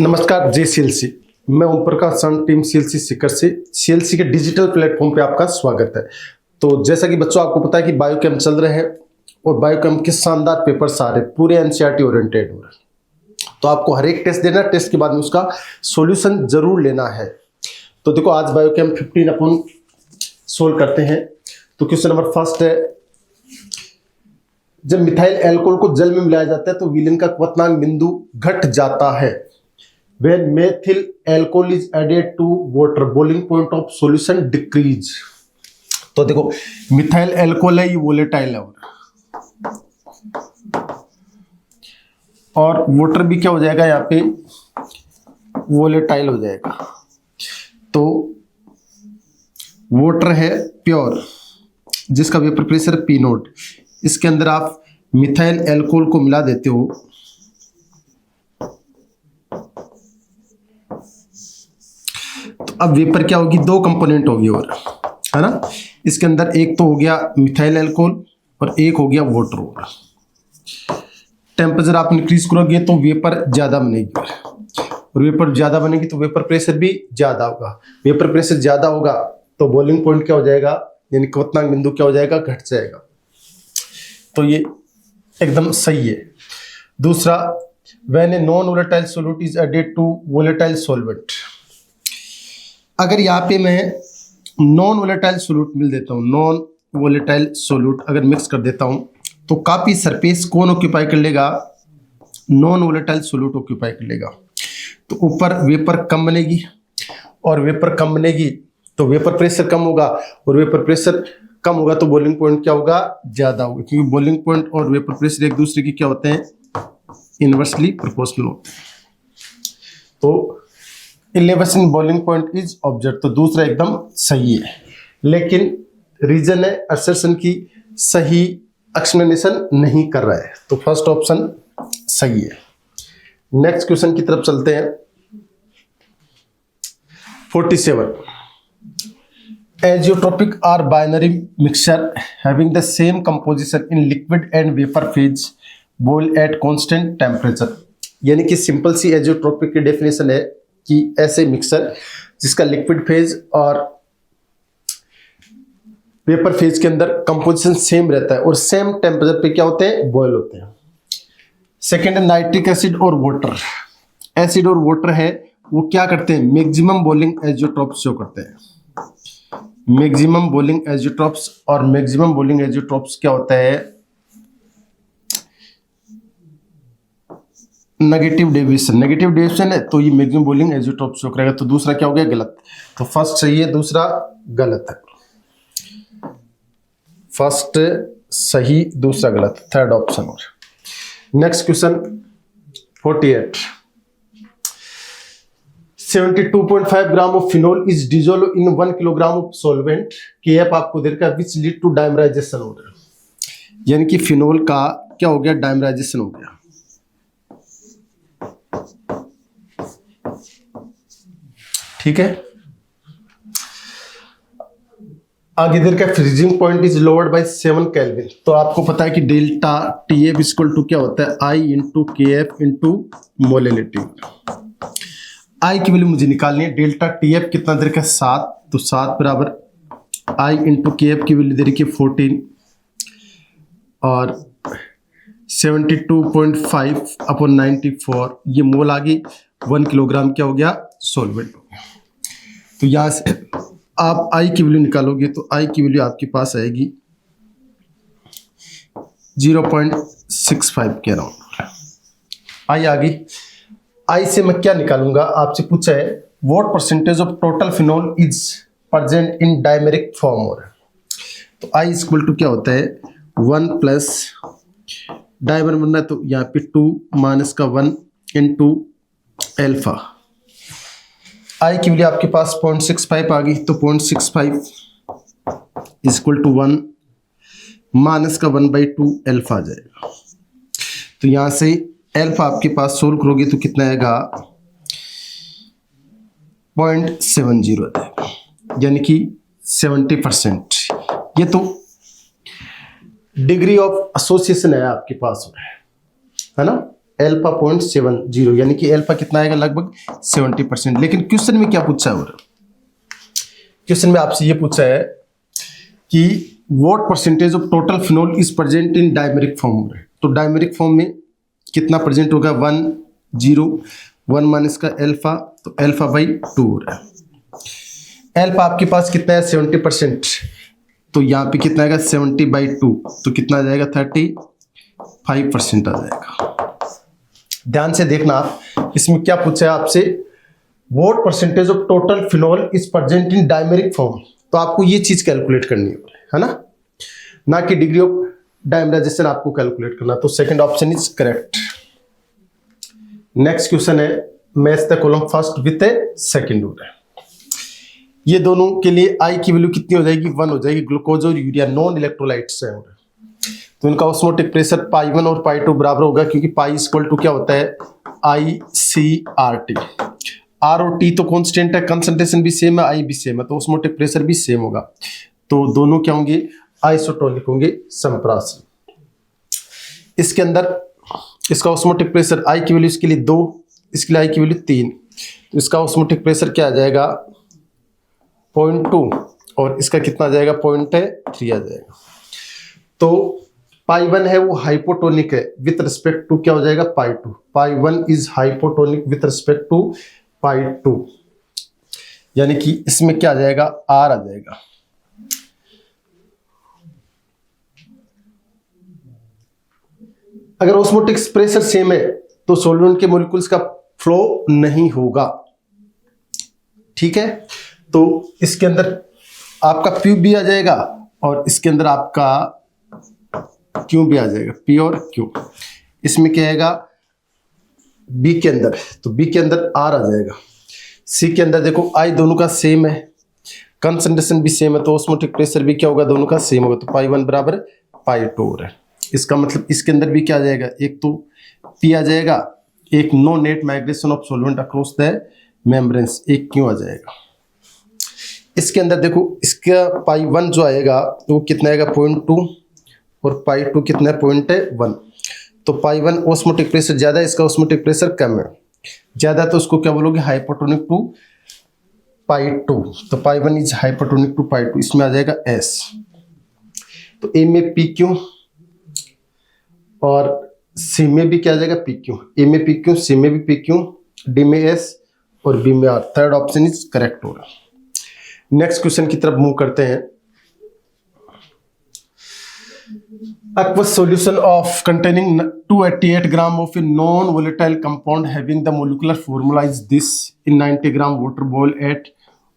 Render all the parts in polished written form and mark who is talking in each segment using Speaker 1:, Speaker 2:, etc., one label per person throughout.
Speaker 1: नमस्कार जय सीएलसी। मैं ओम प्रकाश सन टीम सीएलसी सीकर से सीएलसी के डिजिटल प्लेटफॉर्म पे आपका स्वागत है। तो जैसा कि बच्चों आपको पता है कि बायोकेम चल रहे हैं और बायोकेम के शानदार पेपर सारे पूरे एनसीईआरटी ओरिएंटेड हो रहे हैं। तो आपको हर एक टेस्ट देना, टेस्ट के बाद में उसका सॉल्यूशन जरूर लेना है। तो देखो आज बायोकेम 15 अपन सोल्व करते हैं। तो क्वेश्चन नंबर फर्स्ट है, जब मिथाइल एल्कोहल को जल में मिलाया जाता है तो विलेन का क्वथनांक बिंदु घट जाता है। When methyl alcohol is added to water, boiling point of solution decrease। तो देखो मिथाइल एल्कोहल है, ये वोलेटाइल है और वाटर भी क्या हो जाएगा यहाँ पे वोलेटाइल हो जाएगा। तो वाटर है प्योर जिसका वेपर प्रेशर पी नोट, इसके अंदर आप मिथाइल एल्कोहल को मिला देते हो तो अब वेपर क्या होगी, दो कंपोनेंट होगी और है ना। इसके अंदर एक तो हो गया मिथाइल एल्कोहल और एक हो गया वाटर होगा। टेम्परेचर आप इंक्रीज करोगे तो वेपर ज्यादा बनेगी और वेपर ज्यादा बनेगी तो वेपर प्रेशर भी ज्यादा होगा। वेपर प्रेशर ज्यादा होगा तो बॉइलिंग पॉइंट क्या हो जाएगा, यानी क्वथनांक बिंदु क्या हो जाएगा, घट जाएगा। तो ये एकदम सही है। दूसरा, when a non volatile solute is added to volatile solvent, अगर यहाँ पे मैं नॉन वोलेटाइल सोल्यूट मिल देता हूँ, नॉन वोलेटाइल सोल्यूट अगर मिक्स कर देता हूँ तो काफी सरफेस कौन ऑक्यूपाई कर लेगा, नॉन वोलेटाइल सोल्यूट ऑक्यूपाई कर लेगा। तो ऊपर वेपर कम बनेगी और वेपर कम बनेगी तो वेपर प्रेशर कम होगा और वेपर प्रेशर कम होगा तो बॉइलिंग पॉइंट क्या होगा, ज्यादा होगा, क्योंकि बॉइलिंग पॉइंट और वेपर प्रेशर एक दूसरे की क्या होते हैं, इनवर्सली प्रोपोर्शनल होते हैं। तो elevation boiling point is observe, तो दूसरा एकदम सही है, लेकिन रीजन है असर्शन की सही एक्सप्लेनेशन नहीं कर रहा है। तो फर्स्ट ऑप्शन सही है। नेक्स्ट क्वेश्चन की तरफ चलते हैं। 47, azeotropic are binary mixture having the same composition in liquid and vapour phase boil at constant temperature. यानी कि सिंपल सी एजियोट्रोपिक की डेफिनेशन है कि ऐसे मिक्सर जिसका लिक्विड फेज और वेपर फेज के अंदर कंपोजिशन सेम रहता है और सेम टेम्परेचर पे क्या होते हैं, बॉयल होते हैं। सेकेंड है नाइट्रिक एसिड और वाटर। एसिड और वाटर है वो क्या करते हैं, मैक्सिमम बॉइलिंग एजियोट्रॉप्स शो करते हैं। मैक्सिमम बॉइलिंग एजियोट्रॉप्स, और मैक्सिमम बॉइलिंग एजियोट्रॉप्स क्या होता है, नेगेटिव डेविएशन। नेगेटिव डेविएशन है तो ये मैक्सिमम बॉइलिंग एजियोट्रॉप शो करेगा। तो दूसरा क्या हो गया, गलत। तो फर्स्ट सही है, दूसरा गलत है। फर्स्ट सही, दूसरा गलत, थर्ड ऑप्शन। और next question 48, 72.5 gram of phenol is dissolve in 1 kilogram of solvent KF आपको दे रखा है which lead to dimerization order. यानी कि फिनोल का क्या हो गया, डायमराइजेशन हो गया। ठीक है, आगे इधर का freezing point is lowered by 7 kelvin. तो आपको पता है कि डेल्टा TF इक्वल टू क्या होता है, I into KF into molality. I की वैल्यू मुझे निकालनी है। डेल्टा TF कितना दे रखा है, 7, तो 7 बराबर I इंटू KF की वैल्यू दे रखी है 14 और 72.5 अपॉन 94, ये मोल आ गई। 1 किलोग्राम क्या हो गया, सॉल्वेंट। तो यहां से आप I की वैल्यू निकालोगे तो I की वैल्यू आपके पास आएगी 0.65 के अराउंड। I आ गई। I से मैं क्या निकालूंगा, आपसे पूछा है what percentage of total phenol is present in dimeric form. और तो I इक्वल टू क्या होता है, 1 प्लस डायमर बनना है तो यहाँ पे 2 माइनस का 1 इंटू एल्फा। I की वैल्यू आपके पास 0.65 आ गई, तो 0.65 इक्वल टू 1 माइनस का 1/2 एल्फा आ जाएगा। तो यहां से एल्फा आपके पास सोल्व करोगे तो कितना आएगा, 0.70 आ जाएगा, यानी कि 70%। ये तो डिग्री ऑफ एसोसिएशन है आपके पास, है ना। अल्फा 0.70, यानी कि अल्फा कितना आएगा, लगभग 70%। लेकिन क्वेश्चन में क्या पूछा है, और क्वेश्चन में आपसे ये पूछा है कि what percentage of total phenol is present in dimeric form. तो डायमेरिक फॉर्म में कितना प्रेजेंट होगा, 1 0 1 माइनस का अल्फा, तो अल्फा बाई 2 हो रहा है। अल्फा आपके पास कितना है, 70%, तो यहाँ पे कितना आएगा 70/2, तो कितना आ जाएगा 35% आ जाएगा। ध्यान से देखना आप, इसमें क्या पूछा है आपसे, what percentage of total phenol is present in dimeric form. तो आपको ये चीज कैलकुलेट करनी है ना कि डिग्री ऑफ डायमराइजेशन आपको कैलकुलेट करना। तो second option is correct. Next question है, match the column first with a second हो रहा है। ये दोनों के लिए आई की वैल्यू कितनी हो जाएगी, 1 हो जाएगी। ग्लूकोज और यूरिया नॉन इलेक्ट्रोलाइट्स है, तो इनका ऑस्मोटिक प्रेशर π1 और π2 बराबर होगा, क्योंकि पाई इक्वल टू क्या होता है, ICRT। R और T तो कांस्टेंट है, कंसंट्रेशन भी सेम है, I भी सेम है, तो ऑस्मोटिक प्रेशर भी सेम होगा। तो दोनों क्या होंगे, आइसोटोनिक होंगे, संप्राशन। इसके अंदर इसका ऑस्मोटिक प्रेशर I की वैल्यू इसके लिए 2, इसके लिए I की वैल्यू 3, तो इसका ऑस्मोटिक प्रेशर क्या आ जाएगा 0.2, और इसका कितना आ जाएगा 0.3 आ जाएगा। तो π1 है वो हाइपोटोनिक है विथ रिस्पेक्ट टू क्या हो जाएगा π2। π1 is hypotonic with respect to π2, यानी कि इसमें क्या आ जाएगा R आ जाएगा। अगर ऑस्मोटिक प्रेशर सेम है तो सॉल्वेंट के मॉलिक्यूल्स का फ्लो नहीं होगा, ठीक है। तो इसके अंदर आपका P भी आ जाएगा और इसके अंदर आपका Q भी आ जाएगा, P और Q। इसमें क्या आएगा B के अंदर, तो B के अंदर R आ जाएगा। C के अंदर देखो I दोनों का सेम है, कंसंट्रेशन भी सेम है, तो ऑस्मोटिक प्रेशर भी क्या होगा, दोनों का सेम होगा, तो π1 बराबर π2 हो रहा है। इसका मतलब इसके अंदर भी क्या आ जाएगा, एक तो P आ जाएगा, एक no net migration of solvent across the membranes, एक Q आ जाएगा। इसके अंदर देखो इसका π1 जो आएगा वो कितना आएगा 0.2 और π2 कितना है 0.1। तो π1 ऑस्मोटिक प्रेशर ज्यादा है, इसका ऑस्मोटिक प्रेशर कम है, ज्यादा तो उसको क्या बोलोगे हाइपोटोनिक टू π2, तो π1 इज हाइपोटोनिक टू π2, इसमें आ जाएगा S। तो A में PQ और C में भी क्या आ जाएगा PQ, A में PQ, C में भी PQ, D में S और B में R। Third option is correct होगा। नेक्स्ट क्वेश्चन की तरफ मूव करते हैं। aqueous solution of containing 288 gram of a non-volatile compound having the molecular formula is this in 90 gram water boil at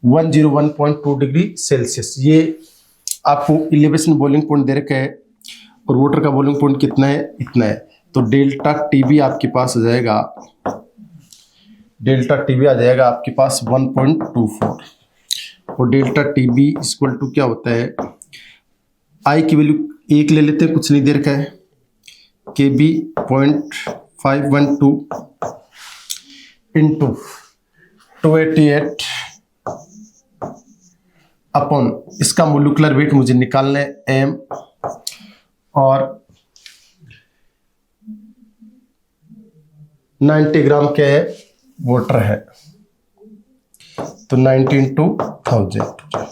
Speaker 1: 101.2 degree Celsius. ये आपको elevation boiling point दे रखा है और वाटर का बॉइलिंग पॉइंट कितना है, इतना है। तो डेल्टा TB आपके पास आ जाएगा, डेल्टा TB आ जाएगा आपके पास 1.24 और डेल्टा TB इक्वल टू क्या होता है, I की वैल्यू 1 ले लेते हैं, कुछ नहीं दे रखा है, KB 0.512 इंटू 288 अपॉन इसका मोलिकुलर वेट मुझे निकालना है M, और 90 ग्राम क्या है वाटर है, तो 90 इंटू 1000।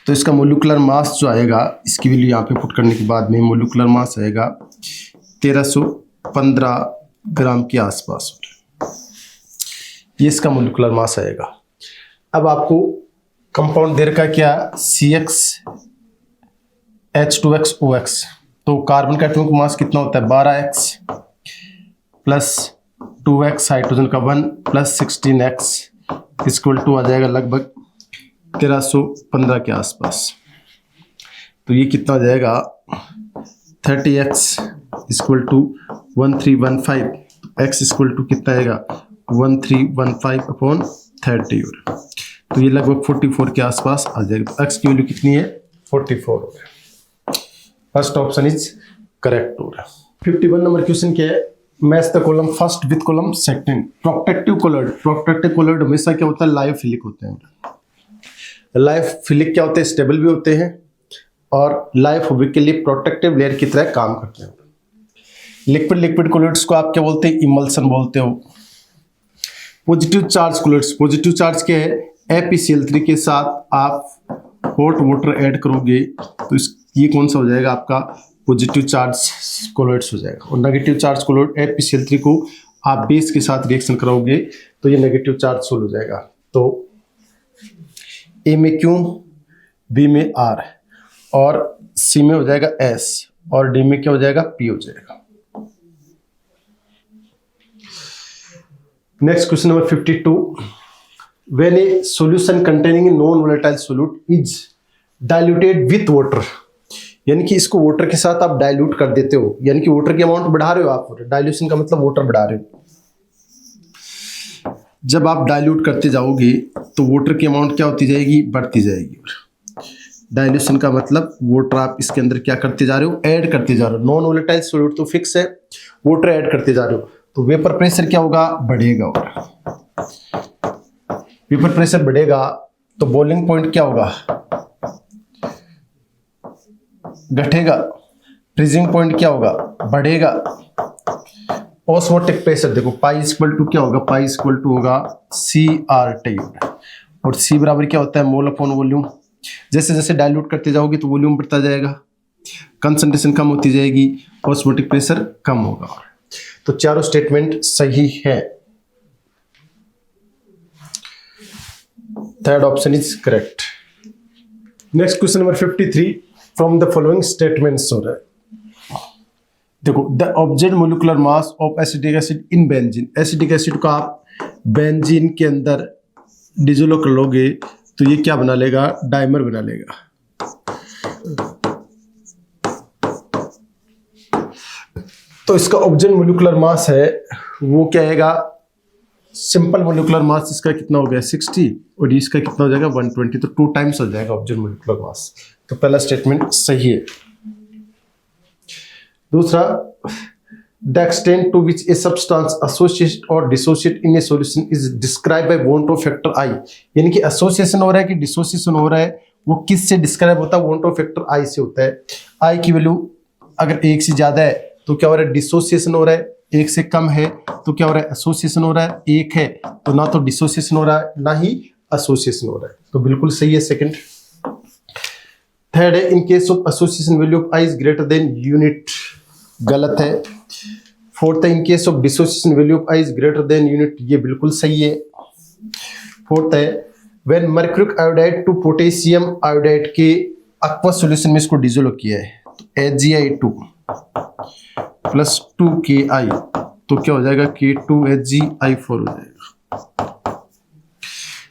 Speaker 1: तो इसका मोलिकुलर मास जो आएगा, इसकी वैल्यू यहाँ पे पुट करने के बाद में मोलिकुलर मास आएगा 1315 ग्राम के आसपास। ये इसका मोलिकुलर मास आएगा। अब आपको कंपाउंड दे रखा क्या, CxH2xOX, तो कार्बन का एटॉमिक मास कितना होता है 12x प्लस 2x हाइड्रोजन का 1 प्लस 16x इक्वल टू आ जाएगा लगभग 1315 के आसपास। तो ये कितना आ जाएगा 30x equal to 1315, x equal to कितना आएगा 1315 अपॉन 30, तो ये लगभग 44 के आसपास आ जाएगा। x की वैल्यू कितनी है 44 हो गया। फर्स्ट ऑप्शन इज करेक्ट हो रहा है। 51 नंबर क्वेश्चन क्या है, match the column first with column second. Protective collared हमेशा क्या होता है लायोफिलिक होते हैं। लायोफिलिक क्या होते हैं, स्टेबल भी होते हैं और लायोफोबिक के लिए प्रोटेक्टिव लेयर की तरह काम करते हैं। लिक्विड लिक्विड कोलिड्स को आप क्या बोलते हैं, इमल्सन बोलते हो। पॉजिटिव चार्ज कोलिड्स, पॉजिटिव चार्ज क्या है, FeCl3 के साथ आप हॉट वाटर ऐड करोगे तो ये कौन सा हो जाएगा आपका पॉजिटिव चार्ज कोलिड्स हो जाएगा। और नेगेटिव चार्ज कोलिड FeCl3 को आप बेस के साथ रिएक्शन कराओगे तो ये नेगेटिव चार्ज सोल हो जाएगा। तो A में Q, B में R और C में हो जाएगा S और D में क्या हो जाएगा, P हो जाएगा। Next question number 52, when a solution containing a non-volatile solute is diluted with water, यानी कि इसको वाटर के साथ आप डाइल्यूट कर देते हो, यानी कि वाटर की अमाउंट बढ़ा रहे हो आप, डाइल्यूशन का मतलब वाटर बढ़ा रहे हो। जब आप डाइल्यूट करते जाओगे तो वाटर की अमाउंट क्या होती जाएगी, बढ़ती जाएगी। डाइल्यूशन का मतलब वाटर आप इसके अंदर क्या करते जा रहे हो, ऐड करते जा रहे हो। नॉन वोलेटाइल सॉल्यूट तो फिक्स है, वाटर ऐड करते जा रहे हो तो वेपर प्रेशर क्या होगा, बढ़ेगा। और वेपर प्रेशर बढ़ेगा तो बॉइलिंग पॉइंट क्या होगा, घटेगा। फ्रीजिंग पॉइंट क्या होगा, बढ़ेगा। ऑस्मोटिक प्रेशर देखो पाई इक्वल टू क्या होगा, पाई इक्वल टू होगा CRT और C बराबर क्या होता है, मोल अपॉन वॉल्यूम। जैसे जैसे डाइल्यूट करते जाओगे तो वॉल्यूम बढ़ता जाएगा, कंसंट्रेशन कम होती जाएगी, ऑस्मोटिक प्रेशर कम होगा। तो चारों स्टेटमेंट सही है, third option is correct. Next question number 53, from the following statements हो रहा है। देखो the object molecular mass of acetic acid in benzene, acetic acid को आप बेंजीन के अंदर डिजोल्व कर लोगे तो ये क्या बना लेगा, डाइमर बना लेगा। तो इसका ऑब्जेक्ट मोलिकुलर मास है वो क्या आएगा, सिंपल मोलिकुलर मास इसका कितना हो गया 60 और इसका कितना हो जाएगा 120, तो 2 टाइम्स हो जाएगा ऑब्जेक्ट मोलिकुलर मास। तो पहला स्टेटमेंट सही है। दूसरा, the extent to which a substance associate और dissociate in a solution is describe by van't Hoff factor I, यानी कि एसोसिएशन हो रहा है कि डिसोसिएशन हो रहा है वो किस से डिस्क्राइब होता है, वॉन ऑफ फैक्टर I से होता है। I की वैल्यू अगर 1 से ज्यादा है तो क्या हो रहा है, डिसोसिएशन हो रहा है। 1 से कम है तो क्या हो रहा है, एसोसिएशन हो रहा है। 1 है तो ना तो डिसोसिएशन हो रहा है ना ही एसोसिएशन हो रहा है, तो बिल्कुल सही है सेकंड। थर्ड है, in case of association value of I is greater than unit, गलत है। फोर्थ है, in case of dissociation value of I is greater than unit, ये बिल्कुल सही है। फोर्थ है, when mercuric iodide to potassium iodide के एक्वस सॉल्यूशन में इसको डिसोल्व किया है तो HgI2 प्लस 2Ki तो क्या हो जाएगा, K2HgI4 हो जाएगा।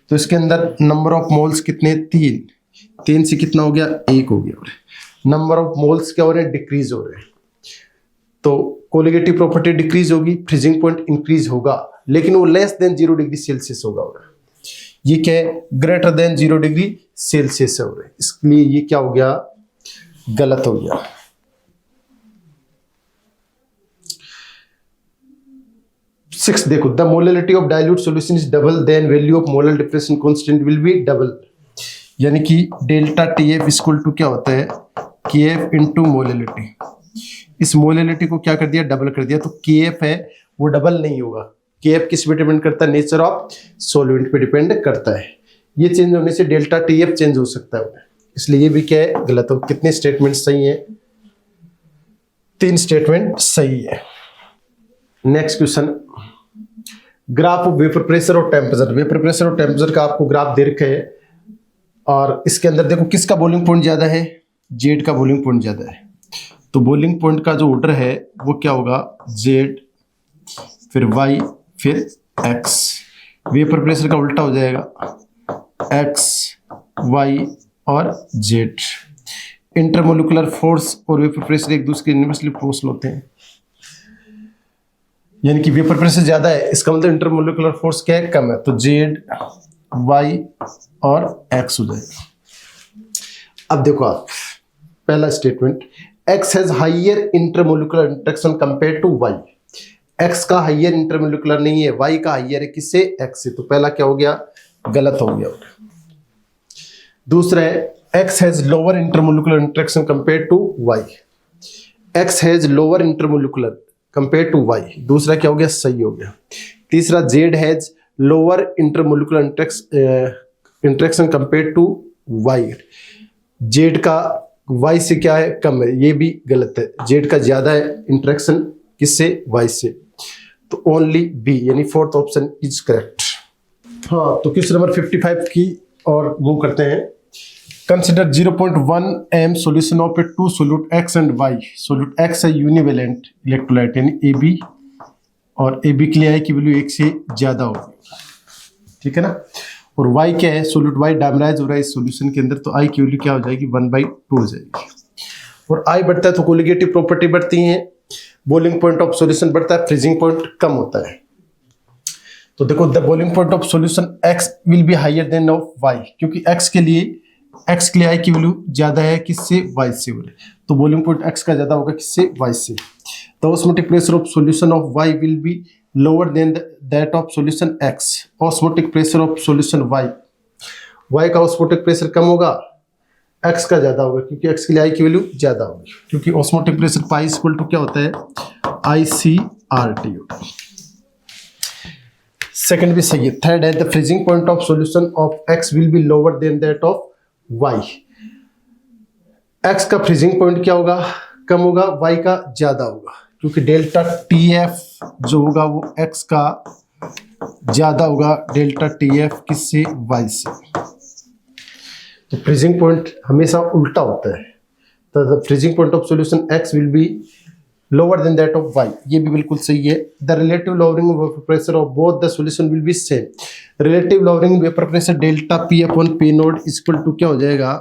Speaker 1: तो इसके अंदर नंबर ऑफ मोल्स कितने, 3 से कितना हो गया, 1 हो गया। नंबर ऑफ मोल्स क्या हो रहे हैं, डिक्रीज हो रहे हैं। तो कोलिगेटिव प्रॉपर्टी डिक्रीज होगी, फ्रीजिंग पॉइंट इंक्रीज होगा, लेकिन वो लेस देन 0 डिग्री सेल्सियस होगा। ये क्या है, ग्रेटर देन 0 डिग्री सेल्सियस हो रहा है, इसलिए ये क्या हो गया, गलत हो गया। सिक्स देखो, the molality of dilute solution is double than value of molar depression constant will be double, यानी कि डेल्टा TF इक्वल टू क्या होता है, KF इंटू मोलैलिटी। इस मोलैलिटी को क्या कर दिया, डबल कर दिया, तो KF है वो डबल नहीं होगा। KF किस पे डिपेंड करता है, नेचर ऑफ सॉल्वेंट पे डिपेंड करता है। ये चेंज होने से डेल्टा TF चेंज हो सकता है, इसलिए ये भी क्या है, गलत हो। कितने स्टेटमेंट सही है, 3 स्टेटमेंट सही है। Next question, graph of vapour pressure और टेम्परेचर। वेपर प्रेशर और टेम्परेचर का आपको ग्राफ दे रखा है और इसके अंदर देखो किसका बॉइलिंग पॉइंट ज्यादा है, Z का बॉइलिंग पॉइंट ज्यादा है। तो बॉइलिंग पॉइंट का जो ऑर्डर है वो क्या होगा, Z फिर Y फिर X। वेपर प्रेशर का उल्टा हो जाएगा, X Y और Z। इंटरमोलिकुलर फोर्स और वेपर प्रेशर एक दूसरे के इनवर्सली प्रोपोर्शनल होते हैं, यानी कि वेपर प्रेशर ज्यादा है इसका मतलब इंटरमोलिकुलर फोर्स क्या है, कम है, तो Z Y और X हो जाएगा। अब देखो आप, पहला statement, X has higher intermolecular interaction compare to Y। X का हाइयर इंटरमोलिकुलर नहीं है, Y का हाइयर है, किससे, X से, तो पहला क्या हो गया, गलत हो गया। दूसरा है, X has lower intermolecular interaction compare to Y। X has lower intermolecular compare to Y, दूसरा क्या हो गया, सही हो गया। तीसरा Z has lower intermolecular interaction compare to Y, Z का वाई से क्या है, कम है, ये भी गलत है, जेड का ज्यादा है इंटरेक्शन किससे, वाई से, तो ओनली बी यानी फोर्थ ऑप्शन इज करेक्ट। हाँ, तो क्वेश्चन नंबर 55 की और मूव करते हैं। Consider 0.1 m solution of a two solute x and y। Solute x है यूनिवेलेंट इलेक्ट्रोलाइट यानी AB, और AB के लिए आई की वैल्यू 1 से ज्यादा होगी, ठीक है ना। और y क्या है, सोल्यूट y डायमराइज हो रहा है इस सॉल्यूशन के अंदर, तो I की वैल्यू क्या हो जाएगी, 1/2 हो जाएगी। और I बढ़ता है तो कोलिगेटिव प्रॉपर्टी बढ़ती है, बॉइलिंग पॉइंट ऑफ सॉल्यूशन बढ़ता है, फ्रीजिंग पॉइंट कम होता है। तो देखो the boiling point of solution x will be higher than of y, क्योंकि x के लिए I की वैल्यू ज्यादा है किससे, y से, तो बॉइलिंग पॉइंट x का ज्यादा होगा किससे, y से। The osmotic pressure of solution of y will be lower than that of solution x। Osmotic pressure of solution y का ऑस्मोटिक प्रेशर कम होगा, x का ज्यादा होगा, क्योंकि x के लिए I की वैल्यू ज्यादा होगी, क्योंकि osmotic pressure pi equal to क्या होता है, ICRT। सेकंड भी सही है। थर्ड है the freezing point of solution of x will be lower than that of y। x का फ्रीजिंग पॉइंट क्या होगा, कम होगा, y का ज्यादा होगा, क्योंकि डेल्टा TF जो होगा वो x का ज्यादा होगा, डेल्टा TF किससे, y से। तो फ्रीजिंग पॉइंट हमेशा उल्टा होता है, तो the freezing point of solution x will be lower than that of y, ये भी बिल्कुल सही है। The relative lowering vapour pressure of both the solution will be same. Relative lowering vapour pressure delta P upon P not equal to क्या हो जाएगा,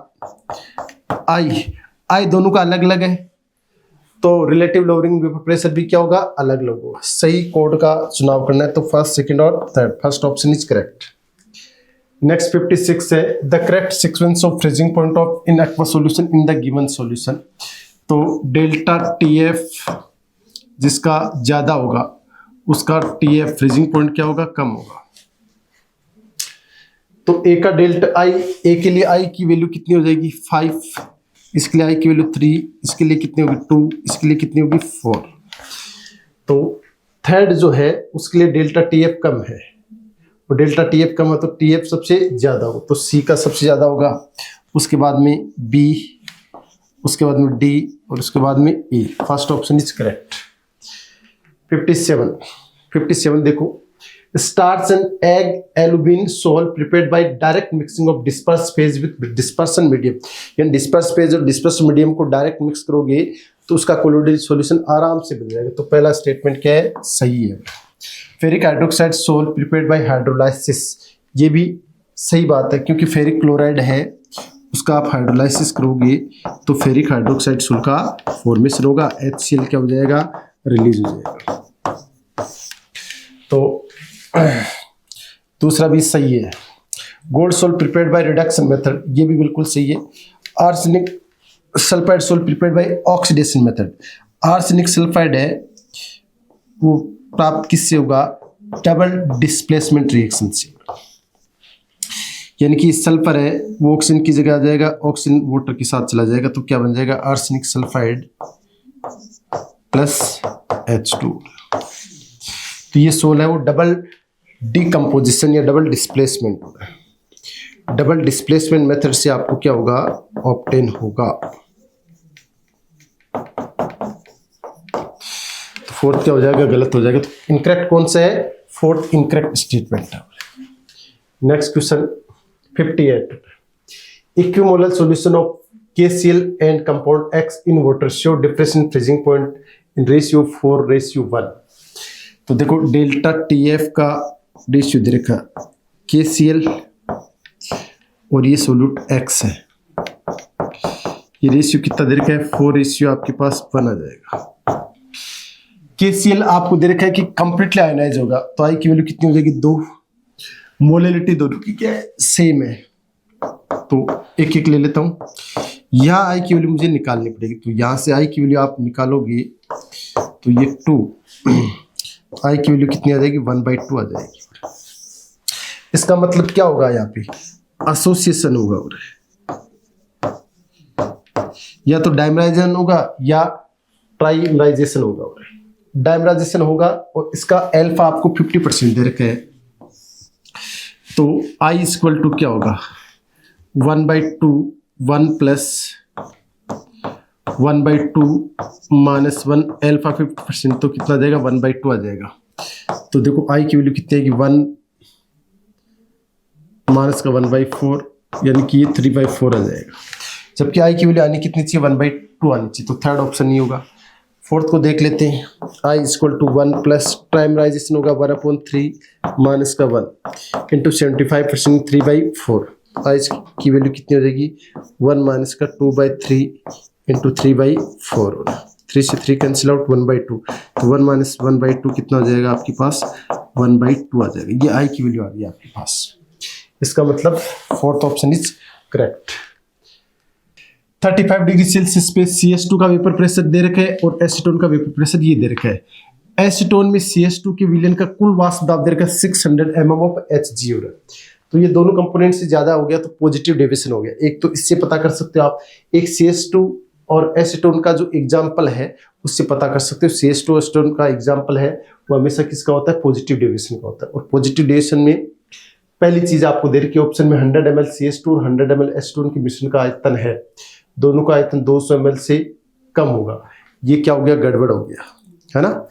Speaker 1: I दोनों का अलग अलग है, तो रिलेटिव लॉवरिंग वेपर प्रेशर भी क्या होगा, अलग अलग होगा। सही कोड का चुनाव करना है, तो फर्स्ट, सेकंड और third, first option is correct. Next 56 है the correct sequence of freezing point of in aqua solution in the given solution. तो डेल्टा TF जिसका ज्यादा होगा उसका TF फ्रीजिंग पॉइंट क्या होगा, कम होगा। तो ए का डेल्टा I, ए के लिए I की वैल्यू कितनी हो जाएगी, 5, इसके लिए I की वैल्यू 3, इसके लिए कितनी होगी 2, इसके लिए कितनी होगी 4। तो थर्ड जो है उसके लिए डेल्टा TF कम है, और डेल्टा TF कम है तो TF सबसे ज्यादा हो, तो C का सबसे ज्यादा होगा, उसके बाद में B, उसके बाद में D, और उसके बाद में E। First option is correct. 57 देखो, starch and egg albumin sol prepared by direct mixing of disperse phase with dispersion medium. यानी डिस्पर्स फेज और डिस्पर्स मीडियम को डायरेक्ट मिक्स करोगे तो उसका कोलोइडल सॉल्यूशन आराम से बन जाएगा। तो पहला स्टेटमेंट क्या है, सही है। Ferric hydroxide sol prepared by hydrolysis, ये भी सही बात है, क्योंकि फेरिक क्लोराइड है उसका आप हाइड्रोलाइसिस करोगे तो फेरिक हाइड्रोक्साइड सोल का फॉर्मेशन होगा, HCl क्या हो जाएगा, रिलीज हो जाएगा। तो दूसरा भी सही है। Gold sol prepared by reduction method, ये भी बिल्कुल सही है। Arsenic sulphide sol prepared by oxidation method, arsenic sulphide है वो प्राप्त किससे होगा, डबल डिस्प्लेसमेंट रिएक्शन से, यानी कि सल्फर है वो ऑक्सीजन की जगह आ जाएगा, ऑक्सीजन वाटर के साथ चला जाएगा, तो क्या बन जाएगा, आर्सेनिक सल्फाइड प्लस H2। तो ये सोल है वो डबल डिकम्पोजिशन या डबल डिस्प्लेसमेंट होगा। डबल डिस्प्लेसमेंट मेथड से आपको क्या होगा, ऑब्टेन होगा। तो फोर्थ क्या हो जाएगा, गलत हो जाएगा। तो इनकरेक्ट कौन सा है, फोर्थ इनकरेक्ट स्टेटमेंट है। Next question 58, equimolar solution of KCl and compound X in water show difference in freezing point in ratio 4:1। तो देखो डेल्टा TF का रेशियो दे रखा, KCl और ये सोल्यूट X है, ये रेशियो कितना दे रखा है, 4 आपके पास 1 आ जाएगा। KCl आपको दे रखा है कि कंप्लीटली आयोनाइज होगा, तो I की वैल्यू कितनी हो जाएगी, 2। मोलेलिटी दोनों की क्या है, सेम है, तो एक एक ले लेता हूं। यहाँ I की वैल्यू मुझे निकालनी पड़ेगी, तो यहां से I की वैल्यू आप निकालोगे तो ये 2, I की वैल्यू कितनी आ जाएगी, 1/2 आ जाएगी। इसका मतलब क्या होगा, यहाँ पे एसोसिएशन होगा, और या तो डाइमराइजेशन होगा या ट्राइमराइजेशन होगा, डायमराइजेशन होगा और इसका अल्फा आपको 50% दे रखा है, तो आई इक्वल टू क्या होगा 1/2 1 प्लस 1/2 माइनस 1 अल्फा 50%, तो कितना आ जाएगा 1/2 आ जाएगा। तो देखो आई की वैल्यू कितनी आएगी 1 माइनस का 1/4 यानी कि ये 3/4 आ जाएगा, जबकि आई की वैल्यू आनी कितनी चाहिए 1/2 आनी चाहिए, तो थर्ड ऑप्शन नहीं होगा। फोर्थ को देख लेते हैं, आई इक्वल टू 1 प्लस टाइमराइजेशन होगा 1/3 माइनस का 1 इंटू 75% 3/4, आई की वैल्यू कितनी हो जाएगी 1 माइनस का 2/3 इंटू 3/4, 3 से 3 कैंसिल आउट 1/2, तो 1 माइनस 1/2 कितना हो जाएगा आपके पास 1/2 आ जाएगा। ये आई की वैल्यू आ गई आपके पास, इसका मतलब fourth option is correct. 35 degree Celsius पे CS2 का वेपर प्रेशर दे रखा है और एसीटोन का वेपर प्रेशर ये दे रखा है। एसीटोन में CS2 के विलयन का कुल वाष्प दाब दे रखा है 600 mm ऑफ Hg हो रहा है, तो ये दोनों कंपोनेंट से ज्यादा हो गया तो पॉजिटिव डेविएशन हो गया। एक तो इससे पता कर सकते हो आप, एक CS2 और एसीटोन का जो एग्जाम्पल है उससे पता कर सकते हो। CS2 एसीटोन का एग्जाम्पल है वो हमेशा किसका होता है पॉजिटिव डेविएशन का होता है, और पॉजिटिव डेविएशन में पहली चीज आपको दे रखी है ऑप्शन में 100 ml CS2 और 100 ml एसीटोन के मिश्रण का आयतन है, दोनों का आयतन 200 ml से कम होगा। ये क्या हो गया गड़बड़ हो गया है ना,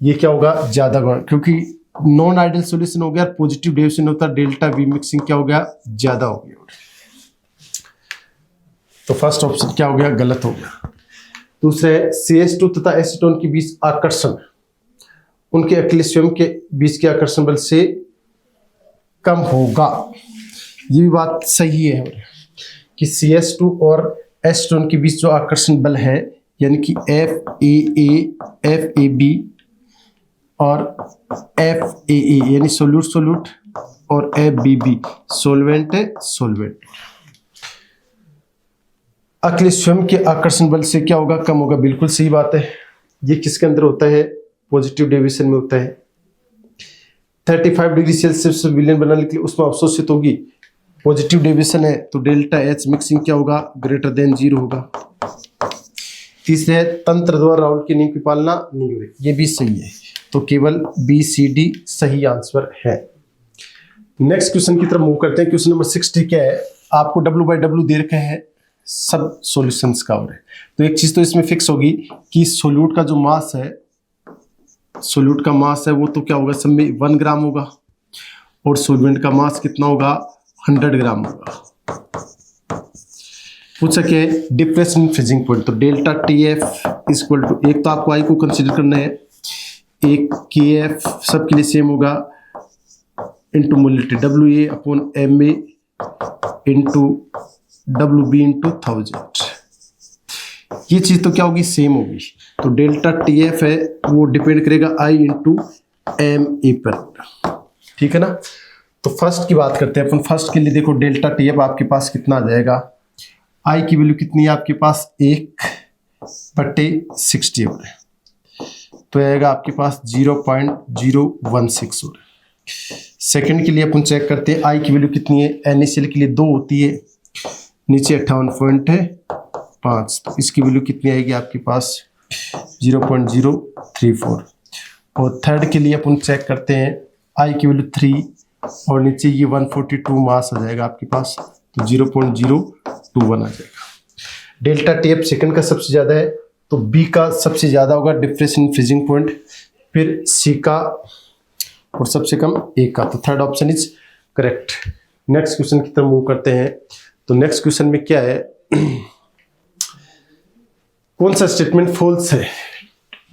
Speaker 1: ये क्या होगा ज्यादा, क्योंकि नॉन आइडियल सॉल्यूशन हो गया, पॉजिटिव डेविएशन होता है, डेल्टा वी मिक्सिंग क्या हो गया ज्यादा हो गया, तो फर्स्ट ऑप्शन क्या हो गया गलत हो गया। दूसरे CS2 तथा एसीटोन के बीच आकर्षण उनके अकेले स्वयं के बीच के आकर्षण बल से कम होगा, ये भी बात सही है कि CS2 और एसीटोन के बीच जो आकर्षण बल है यानी कि FAA FAB और FAA यानी सोल्यूट सोल्यूट और FBB सोलवेंट सोलवेंट, अकेले स्वयं के आकर्षण बल से क्या होगा कम होगा, बिल्कुल सही बात है। ये किसके अंदर होता है पॉजिटिव डेविएशन में होता है। 35 डिग्री सेल्सियस विलयन बनाने के लिए उसमें अवशोषित होगी, पॉजिटिव डेविएशन है तो डेल्टा H मिक्सिंग क्या होगा ग्रेटर देन 0 होगा। तीसरे है तंत्र द्वारा राउंड की नींव की पालना नहीं हो रही, ये भी सही है, तो केवल BCD सही आंसर है। नेक्स्ट क्वेश्चन की तरफ मूव करते हैं। क्वेश्चन नंबर 60 क्या है, आपको W/W दे रखा है सब सॉल्यूशंस का, और है तो एक चीज तो इसमें फिक्स होगी कि सोल्यूट का जो मास है, सोल्यूट का मास है वो तो क्या होगा सब में 1 ग्राम होगा और सोलवेंट का मास कितना होगा 100 ग्राम होगा। पूछा क्या है डिफरेंस इन फ्रीजिंग पॉइंट, तो डेल्टा TF इक्वल टू, एक तो आपको आई को कंसीडर करना है, एक KF सबके लिए सेम होगा into molality WA/MA into WB into 1000, ये चीज तो क्या होगी सेम होगी, तो डेल्टा TF है वो डिपेंड करेगा I इंटू MA पर, ठीक है ना। तो फर्स्ट की बात करते हैं अपन, फर्स्ट के लिए देखो डेल्टा TF आपके पास कितना आ जाएगा, I की वैल्यू कितनी है आपके पास 1/60 हो रहा है, तो आएगा आपके पास 0.016 हो रहा है। सेकंड के लिए अपन चेक करते हैं, I की वैल्यू कितनी है, NaCl के लिए 2 होती है, नीचे 58.5, तो इसकी वैल्यू कितनी आएगी आपके पास 0.034। और थर्ड के लिए अपन चेक करते हैं, I की वैल्यू 3 और नीचे ये 142 मास आ जाएगा आपके पास, तो 0.021 आ जाएगा। डेल्टा TF सेकंड का सबसे ज्यादा है तो B का सबसे ज्यादा होगा डिफरेंस इन फ्रीजिंग पॉइंट, फिर C का और सबसे कम A का, तो third option is correct. Next question की तरफ मूव करते हैं। तो नेक्स्ट क्वेश्चन में क्या है, कौन सा स्टेटमेंट फॉल्स है,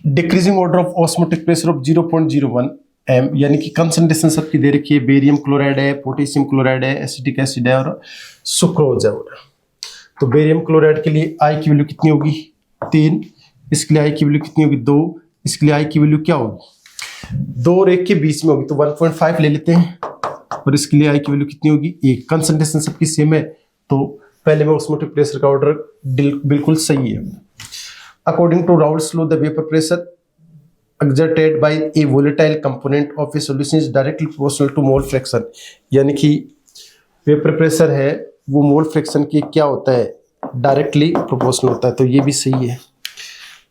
Speaker 1: decreasing order of osmotic pressure of 0.01 m, यानी कि कंसंट्रेशन सबकी दे रखी है, बेरियम क्लोराइड है, पोटेशियम क्लोराइड है, एसिटिक एसिड है और सुक्रोज है। तो बेरियम क्लोराइड के लिए I की वैल्यू कितनी होगी 3, इसके लिए I की वैल्यू कितनी होगी 2, इसके लिए I की वैल्यू क्या होगी 2 और 1 के बीच में होगी, तो 1.5 ले लेते हैं, और इसके लिए I की वैल्यू कितनी होगी 1, कंसंट्रेशन सबकी सेम है तो पहले में ऑस्मोटिक प्रेशर का ऑर्डर बिल्कुल सही है। According to Raoult's law the vapour pressure exerted by a volatile component of a solution is directly proportional to mole fraction, यानी कि वेपर प्रेशर है वो मोल फ्रैक्शन की क्या होता है डायरेक्टली प्रोपोर्शनल होता है, तो ये भी सही है।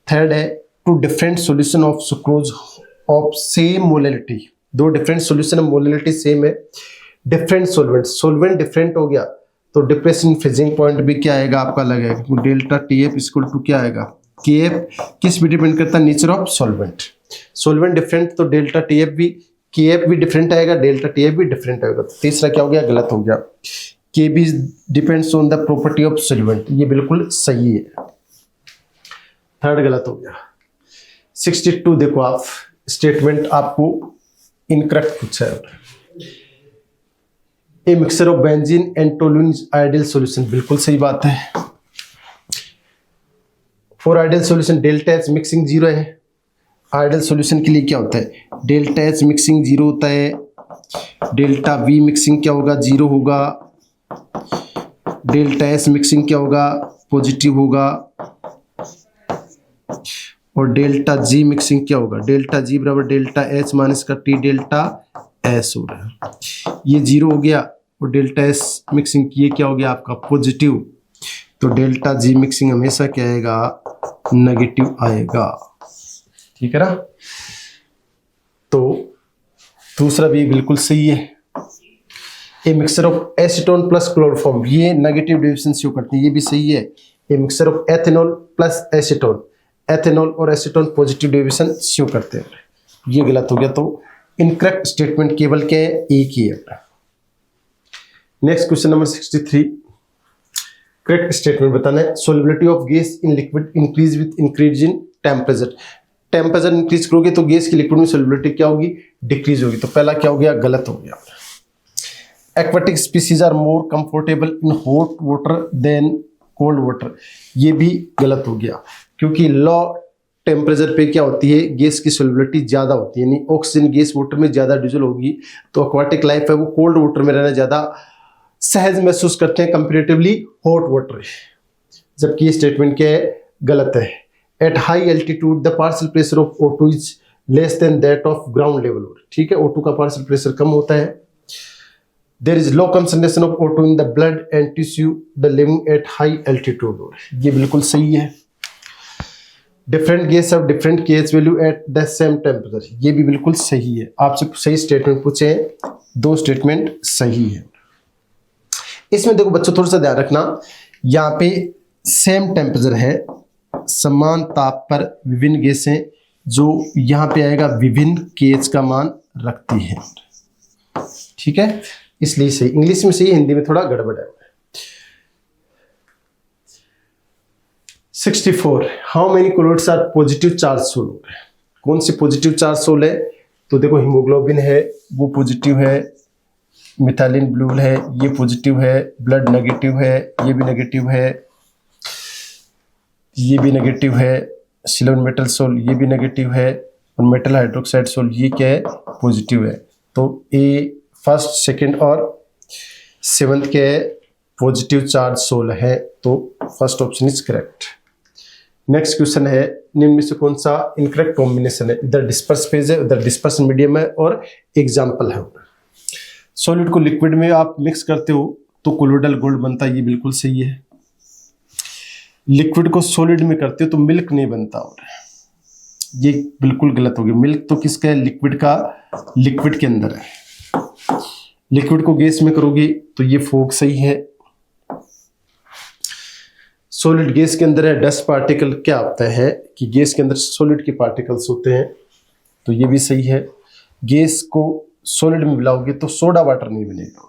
Speaker 1: थर्ड है two different solution of sucrose of same molality, दो different solution of molality same है, डिफरेंट सॉल्वेंट डिफरेंट हो गया तो डिप्रेशन फ्रीजिंग पॉइंट भी क्या आएगा आपका लगेगा, डेल्टा TF इक्वल टू क्या आएगा, KF किस पे डिपेंड करता है, नेचर ऑफ सॉल्वेंट डिफरेंट तो डेल्टा TF भी, KF भी डिफरेंट आएगा, डेल्टा TF भी डिफरेंट आएगा। तो तीसरा क्या हो गया, गलत हो गया, KB depends on the property of solvent, ये बिल्कुल सही है, थर्ड गलत हो गया। 62 देखो आप, स्टेटमेंट आपको इनकरेक्ट पूछा है, a mixture of benzene and toluene ideal solution, बिल्कुल सही बात है। For ideal solution delta H mixing zero है, आइडियल सॉल्यूशन के लिए क्या होता है, डेल्टा एच मिक्सिंग जीरो होता है, डेल्टा वी मिक्सिंग क्या होगा, जीरो होगा, डेल्टा एस मिक्सिंग क्या होगा, पॉजिटिव होगा, और डेल्टा जी मिक्सिंग क्या होगा, डेल्टा जी बराबर डेल्टा एच माइनस का टी डेल्टा एस हो रहा है, ये जीरो हो गया, और डेल्टा एस मिक्सिंग ये क्या हो गया आपका पॉजिटिव, तो डेल्टा जी मिक्सिंग हमेशा क्या आएगा, नेगेटिव आएगा, ठीक है ना। तो दूसरा भी बिल्कुल सही है, a mixture of acetone plus chloroform, ये नेगेटिव डिविजन शो करती है, ये भी सही है। A mixture of ethanol plus acetone, ethanol और एसीटोन पॉजिटिव डिविजन शो करते हैं, ये गलत हो गया। तो इनकरेक्ट स्टेटमेंट केवल क्या है, एक ही है। Next question number 63, correct statement बताना है, solubility of gas in liquid increase with increase in temperature, temperature increase करोगे तो गैस की लिक्विड में सोल्युबिलिटी क्या होगी, डिक्रीज होगी, तो पहला क्या हो गया, गलत हो गया। Aquatic species are more comfortable in hot water than cold water, ये भी गलत हो गया, क्योंकि लो टेम्परेचर पे क्या होती है, गैस की सोल्युबिलिटी ज़्यादा होती है, यानी ऑक्सीजन गैस वाटर में ज़्यादा डिजोल्व होगी, तो एक्वाटिक लाइफ है वो कोल्ड वाटर में रहना ज़्यादा सहज महसूस करते हैं कंपेरेटिवली हॉट वाटर, जबकि ये स्टेटमेंट क्या है, गलत है। At high altitude the partial pressure of O2 is less than that of ground level, ठीक है, O2 का पार्शियल प्रेशर कम होता है। There is low concentration of O2 in the blood and tissue the living at high altitude, ये बिल्कुल सही है। Different gas of different KH value at the same temperature, ये भी बिल्कुल सही है। आपसे सही स्टेटमेंट पूछे, दो स्टेटमेंट सही है। इसमें देखो बच्चों थोड़ा सा ध्यान रखना, यहाँ पे सेम टेम्परेचर है, समान ताप पर विभिन्न गैसें, जो यहाँ पे आएगा विभिन्न केएच का मान रखती है, ठीक है, इसलिए सही। इंग्लिश में सही, हिंदी में थोड़ा गड़बड़ है। 64, how many colloids are positive charge sol, कौन सी पॉजिटिव चार्ज सोल है, तो देखो हीमोग्लोबिन है वो पॉजिटिव है, मिथाइलिन ब्लूल है ये पॉजिटिव है, ब्लड नेगेटिव है ये भी नेगेटिव है, ये भी नेगेटिव है, सिल्वर मेटल सोल ये भी नेगेटिव है, और मेटल हाइड्रोक्साइड सोल ये क्या है, पॉजिटिव है। तो ए फर्स्ट सेकंड और सेवंथ के पॉजिटिव चार्ज सोल है, तो first option is correct. Next question है, निम्न में से कौन सा इनकरेक्ट कॉम्बिनेशन है, इधर डिस्पर्स फेज है उधर डिस्पर्सन मीडियम है और एग्जाम्पल है। सॉलिड को लिक्विड में आप मिक्स करते हो तो कोलोइडल गोल्ड बनता है, ये बिल्कुल सही है। लिक्विड को सॉलिड में करते हो तो मिल्क नहीं बनता, और ये बिल्कुल गलत हो गया। मिल्क तो किसका है, लिक्विड का, लिक्विड के अंदर है। लिक्विड को गैस में करोगे तो ये फोक सही है। सॉलिड गैस के अंदर है, डस्ट पार्टिकल क्या होता है कि गैस के अंदर सॉलिड के पार्टिकल्स होते हैं, तो ये भी सही है। गैस को सॉलिड में मिलाओगे तो सोडा वाटर नहीं बनेगा।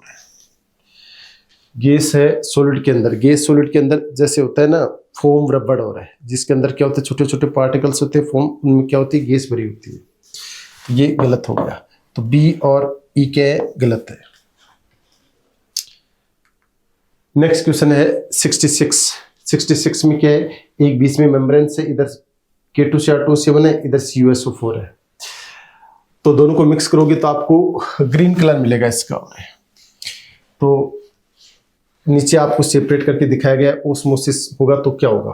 Speaker 1: गैस है सॉलिड के अंदर, गैस सॉलिड के अंदर जैसे होता है ना फोम रबड़ हो रहा है, जिसके अंदर क्या होता है छोटे छोटे पार्टिकल्स होते हैं फोम, उनमें क्या होती है, गैस भरी होती है, तो ये गलत हो गया। तो बी और ई के गलत है। नेक्स्ट क्वेश्चन है 66 में क्या है, एक बीच में मेम्ब्रेन से इधर K2Cr2O7 है, इधर CuSO4 है, तो दोनों को मिक्स करोगे तो आपको ग्रीन कलर मिलेगा इसका। तो नीचे आपको सेपरेट करके दिखाया गया, ओस्मोसिस होगा तो क्या होगा,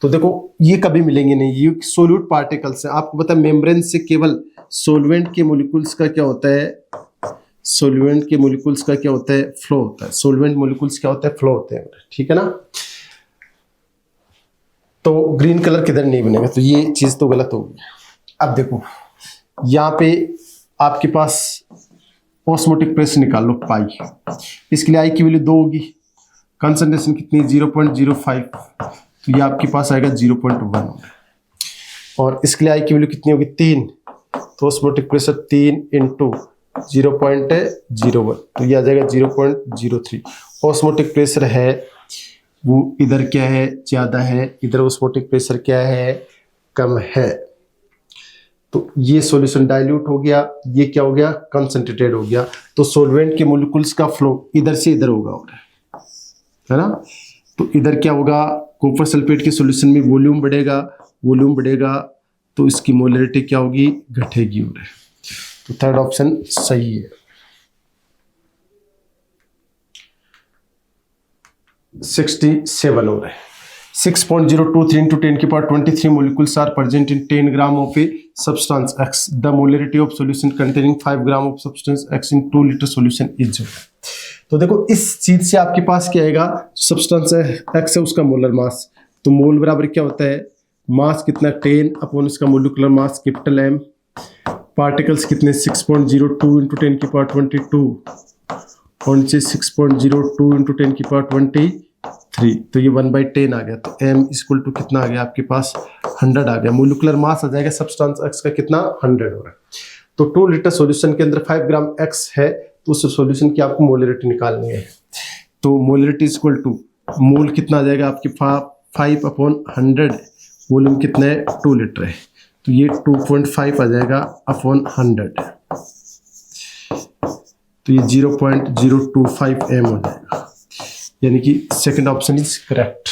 Speaker 1: तो देखो ये कभी मिलेंगे नहीं, ये सोल्यूट पार्टिकल्स है। आपको पता है मेम्ब्रेन से केवल सोलवेंट के मोलिकुल्स का क्या होता है, सोलवेंट के मोलिकुल्स का क्या होता है, फ्लो होता है। सोलवेंट मोलिकुल्स क्या होता है, फ्लो होते हैं, ठीक है ना। तो ग्रीन कलर किधर नहीं बनेगा, तो ये चीज तो गलत होगी। अब देखो यहाँ पे आपके पास ऑस्मोटिक प्रेशर निकाल लो पाई, इसके लिए आई की वैल्यू 2 होगी, कंसंट्रेशन कितनी 0.05, तो ये आपके पास आएगा 0.1, और इसके लिए आई की वैल्यू कितनी होगी 3, तो ऑस्मोटिक प्रेशर 3 इंटू 0.01, तो ये आ जाएगा 0.03। ऑस्मोटिक प्रेशर है वो इधर क्या है ज्यादा है, इधर ऑस्मोटिक प्रेशर क्या है कम है, तो ये सॉल्यूशन डाइल्यूट हो गया, ये क्या हो गया कंसंट्रेटेड हो गया। तो सॉल्वेंट के मॉलिक्यूल्स का फ्लो इधर से इधर होगा, है ना, तो इधर क्या होगा कॉपर सल्फेट के सॉल्यूशन में वॉल्यूम बढ़ेगा तो इसकी मोलरिटी क्या होगी घटेगी, तो थर्ड ऑप्शन सही है। 67 हो रहा है। 6.023 into 10 की power 23 molecules are present in 10 gram of a substance X. The molarity of solution containing 5 gram of substance X in 2 liter solution is 0. तो देखो इस चीज से आपके पास क्या आएगा, सब्सटेंस X है उसका मोलर मास, तो मोल बराबर क्या होता है मास कितना 10 अपॉन इसका molecular mass capital M, particles कितने 6.02 into 10 की पावर 22 और नीचे 6.02 into 10 की पावर 23, तो ये 1/10 आ गया, तो m इक्वल टू कितना आ गया आपके पास 100 आ गया, मोलिकुलर मास आ जाएगा सब्सटेंस X का कितना 100 हो रहा है। तो 2 लीटर सॉल्यूशन के अंदर 5 ग्राम X है, तो उस सॉल्यूशन की आपको मोलरिटी निकालनी है, तो मोलरिटी इक्वल टू मोल कितना आ जाएगा आपके 5/100, वॉल्यूम कितना है 2 लीटर है, तो ये 2.5 आ जाएगा अपॉन 100, तो ये 0.025 m हो जाएगा, यानी कि सेकंड ऑप्शन इज करेक्ट।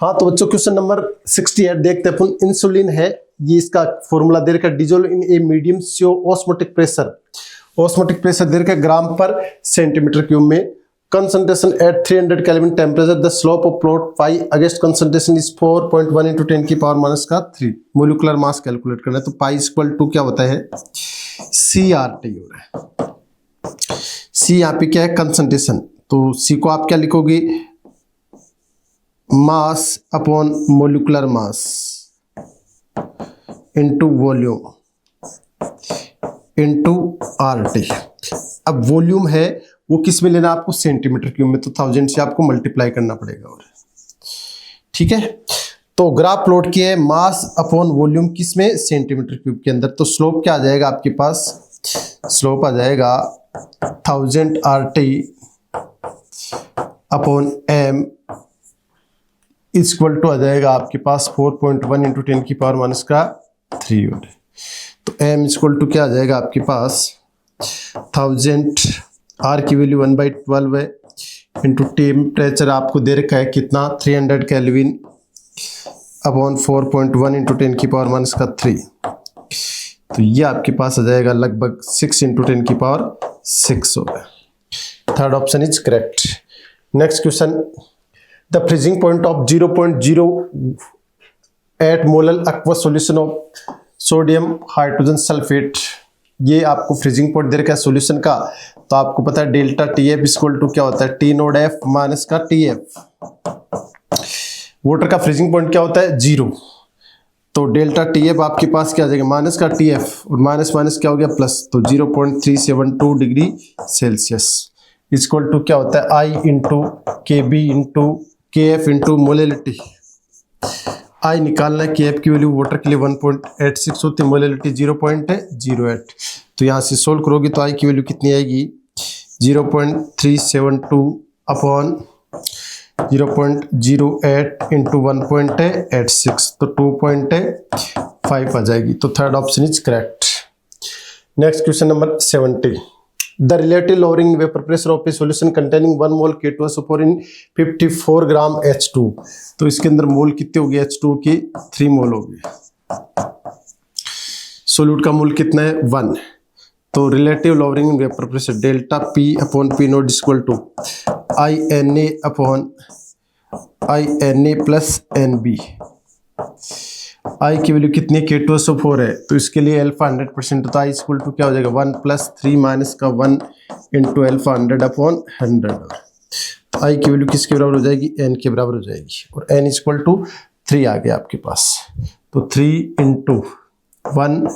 Speaker 1: हाँ तो बच्चों क्वेश्चन नंबर 68 देखते हैं अपन। इंसुलिन है, ये इसका फॉर्मूला दे रखा dissolve in a medium show osmotic pressure दे रखा ग्राम पर सेंटीमीटर क्यूब में, concentration at 300 kelvin temperature, the slope of plot pi against concentration is 4.1 into 10 की पावर माइनस का 3, मोलिकुलर मास कैलकुलेट करना है, तो पाई इक्वल टू क्या होता है CRT हो रहा है, C यहाँ पे क्या है कंसंट्रेशन, तो C को आप क्या लिखोगे mass upon molecular mass into volume into RT। अब वॉल्यूम है वो किस में लेना आपको सेंटीमीटर क्यूब में, तो 1000 से आपको मल्टीप्लाई करना पड़ेगा, और ठीक है। तो ग्राफ प्लॉट किया है मास अपॉन वॉल्यूम किस में सेंटीमीटर क्यूब के अंदर, तो स्लोप क्या आ जाएगा आपके पास, स्लोप आ जाएगा 1000 RT upon m equal to आ जाएगा आपके पास 4.1 into 10 की पावर माइनस का 3, तो m इक्वल टू क्या आ जाएगा आपके पास 1000, r की वैल्यू 1/12 है, इंटू टेम्परेचर आपको दे रखा है कितना 300 केल्विन अपॉन 4.1 into 10 की पावर माइनस का 3, तो ये आपके पास आ जाएगा लगभग 6 into 10 की पावर 6 होगा, third option is correct. Next question, the freezing point of 0.08 molar aqua solution of sodium hydrogen sulphate, ये आपको फ्रीजिंग पॉइंट दे रखा है सॉल्यूशन का, तो आपको पता है डेल्टा TF इक्वल टू क्या होता है T नोड F माइनस का TF। वाटर का फ्रीजिंग पॉइंट क्या होता है 0, तो डेल्टा TF आपके पास क्या आ जाएगा माइनस का TF, और माइनस माइनस क्या हो गया प्लस, तो 0.372 डिग्री सेल्सियस इक्वल टू क्या होता है I into KB into KF into molarity. I निकालना है, KF की वैल्यू वाटर के लिए 1.86 होती है, मोलरिटी 0.08, तो यहाँ से सोल्व करोगे तो I की वैल्यू कितनी आएगी 0.372 अपॉन 0.08 इंटू 1.86, तो 2.5 आ जाएगी, तो third option is correct. Next question number 70, the relative lowering vapor pressure of a solution containing 1 mole K2SO4 in 54 gram H2, तो इसके अंदर मोल कितने हो गए H2 की 3 मोल हो गए, सोल्यूट का मोल कितना है 1, तो relative lowering vapour pressure delta P upon P not equal to INA upon INA plus NB। I की वैल्यू कितनी है K2SO4 है, तो इसके लिए अल्फा 100%, तो I इक्वल टू क्या हो जाएगा 1 + 3 माइनस का 1 इंटू अल्फा 100 अपॉन 100, तो I की वैल्यू किसके बराबर हो जाएगी N के बराबर हो जाएगी, और N इक्वल टू 3 आ गया आपके पास। तो 3 इंटू 1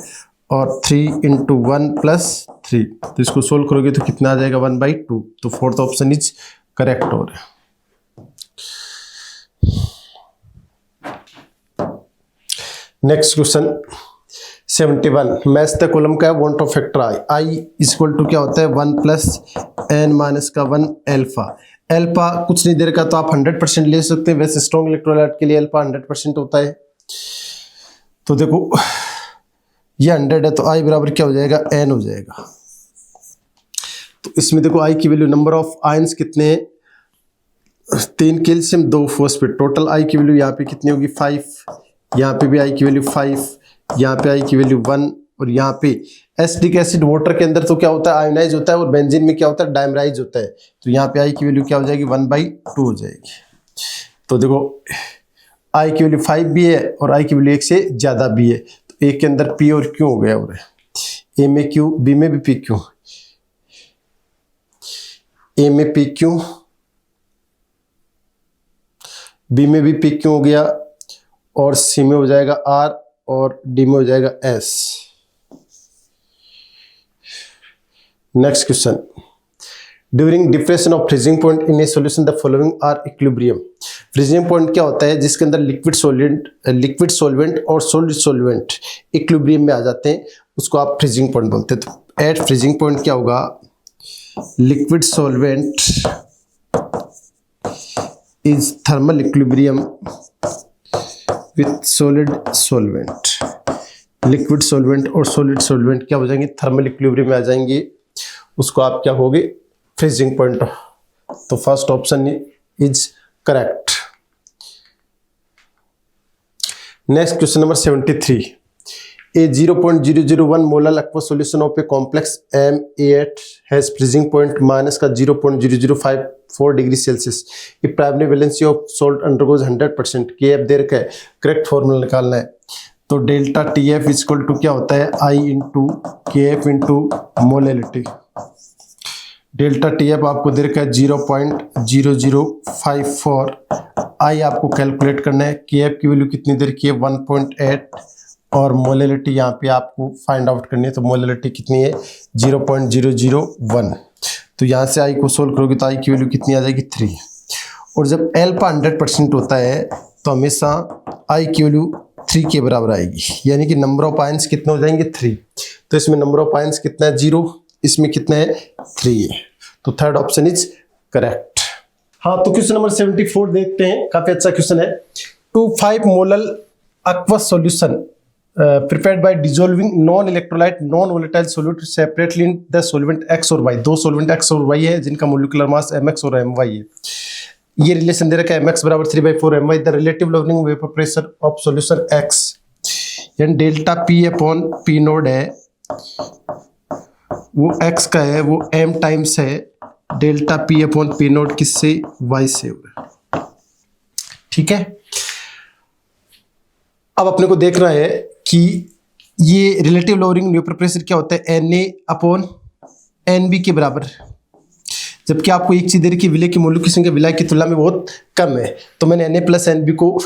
Speaker 1: और 3 इंटू 1 प्लस 3, तो इसको सोल्व करोगे तो कितना आ जाएगा 1/2। तो फोर्थ ऑप्शन इज करेक्ट हो रहा है। Next question 71, match the column का van't Hoff factor i equal to क्या होता है 1 प्लस n माइनस का 1 एल्फा। एल्फा कुछ नहीं दे रखा तो आप 100% ले सकते हैं, वैसे स्ट्रॉन्ग इलेक्ट्रोलाइट के लिए एल्फा 100% होता है। तो देखो ये 100 है तो आई बराबर क्या हो जाएगा n हो जाएगा। तो इसमें देखो आई की वैल्यू, नंबर ऑफ आयंस कितने हैं 3 कैल्शियम 2 फॉस्फेट, टोटल आई की वैल्यू यहाँ पे कितनी होगी 5, यहाँ पे भी आई की वैल्यू 5, यहाँ पे आई की वैल्यू 1, और यहाँ पे एसिटिक एसिड वाटर के अंदर तो क्या होता है आयोनाइज होता है, और बेंजीन में क्या होता है डायमराइज होता है। तो यहाँ पे आई की वैल्यू क्या हो जाएगी 1/2 हो जाएगी। तो देखो आई की वैल्यू 5 भी है और आई की वैल्यू 1 से ज़्यादा भी है, तो ए के अंदर पी और क्यू हो गया, और ए में क्यू, बी में भी पी क्यू, ए में पी क्यू, बी में भी पी क्यू हो गया, और सी में हो जाएगा आर, और डी में हो जाएगा S. Next question, during depression of freezing point in a solution the following are equilibrium. Freezing point क्या होता है जिसके अंदर लिक्विड सॉल्वेंट और सॉलिड सॉल्वेंट इक्विलिब्रियम में आ जाते हैं, उसको आप फ्रीजिंग पॉइंट बोलते हैं। तो एट फ्रीजिंग पॉइंट क्या होगा, liquid solvent is thermal equilibrium with solid solvent. Liquid solvent और सॉलिड सॉल्वेंट क्या हो जाएंगे थर्मल इक्विलिब्रियम में आ जाएंगे, उसको आप क्या होगे फ्रीजिंग पॉइंट। तो first option is correct. Next question number 73, A 0.001 molar aqueous solution of a complex M8 has freezing point minus का 0.0054 degree Celsius. if primary valency of salt undergoes 100%, KF दे रखा है, करेक्ट फॉर्मूला निकालना है। तो delta TF equal to क्या होता है I into KF into molality. Delta TF आपको दे रखा है 0.0054, I आपको कैलकुलेट करना है, KF की वैल्यू कितनी दे रखी है 1.8, और मोलैलिटी यहाँ पे आपको फाइंड आउट करनी है। तो मोलैलिटी कितनी है 0.001। तो यहाँ से आई को सोल्व करोगे तो आई की वैल्यू कितनी आ जाएगी 3। और जब एल्फा 100% होता है तो हमेशा आई की वैल्यू 3 के बराबर आएगी, यानी कि नंबर ऑफ आयंस कितने हो जाएंगे 3। तो इसमें नंबर ऑफ आयंस कितना है 0, इसमें कितना है 3 है। तो थर्ड ऑप्शन इज करेक्ट। हाँ, तो क्वेश्चन नंबर 74 देखते हैं, काफी अच्छा क्वेश्चन है। 2,5 molar aqueous solution prepared by dissolving non-electrolyte non-volatile solute separately in the solvent X और Y। दो solvent X और Y है जिनका मोलिकुलर मास mx और my है। ये रिलेशन दे रखा है mx बराबर 3/4 my। The relative lowering vapour pressure of solution X, यानी delta P upon P node है, वो X का है, वो m टाइम्स है delta P upon P node किससे Y से। ठीक है, अब अपने को देखना है कि ये रिलेटिव लोअरिंग वेपर प्रेशर क्या होता है Na अपॉन Nb के बराबर, जबकि आपको एक चीज दे रही कि विलय की मोलर की संख्या विलय की तुलना में बहुत कम है। तो मैंने Na प्लस Nb को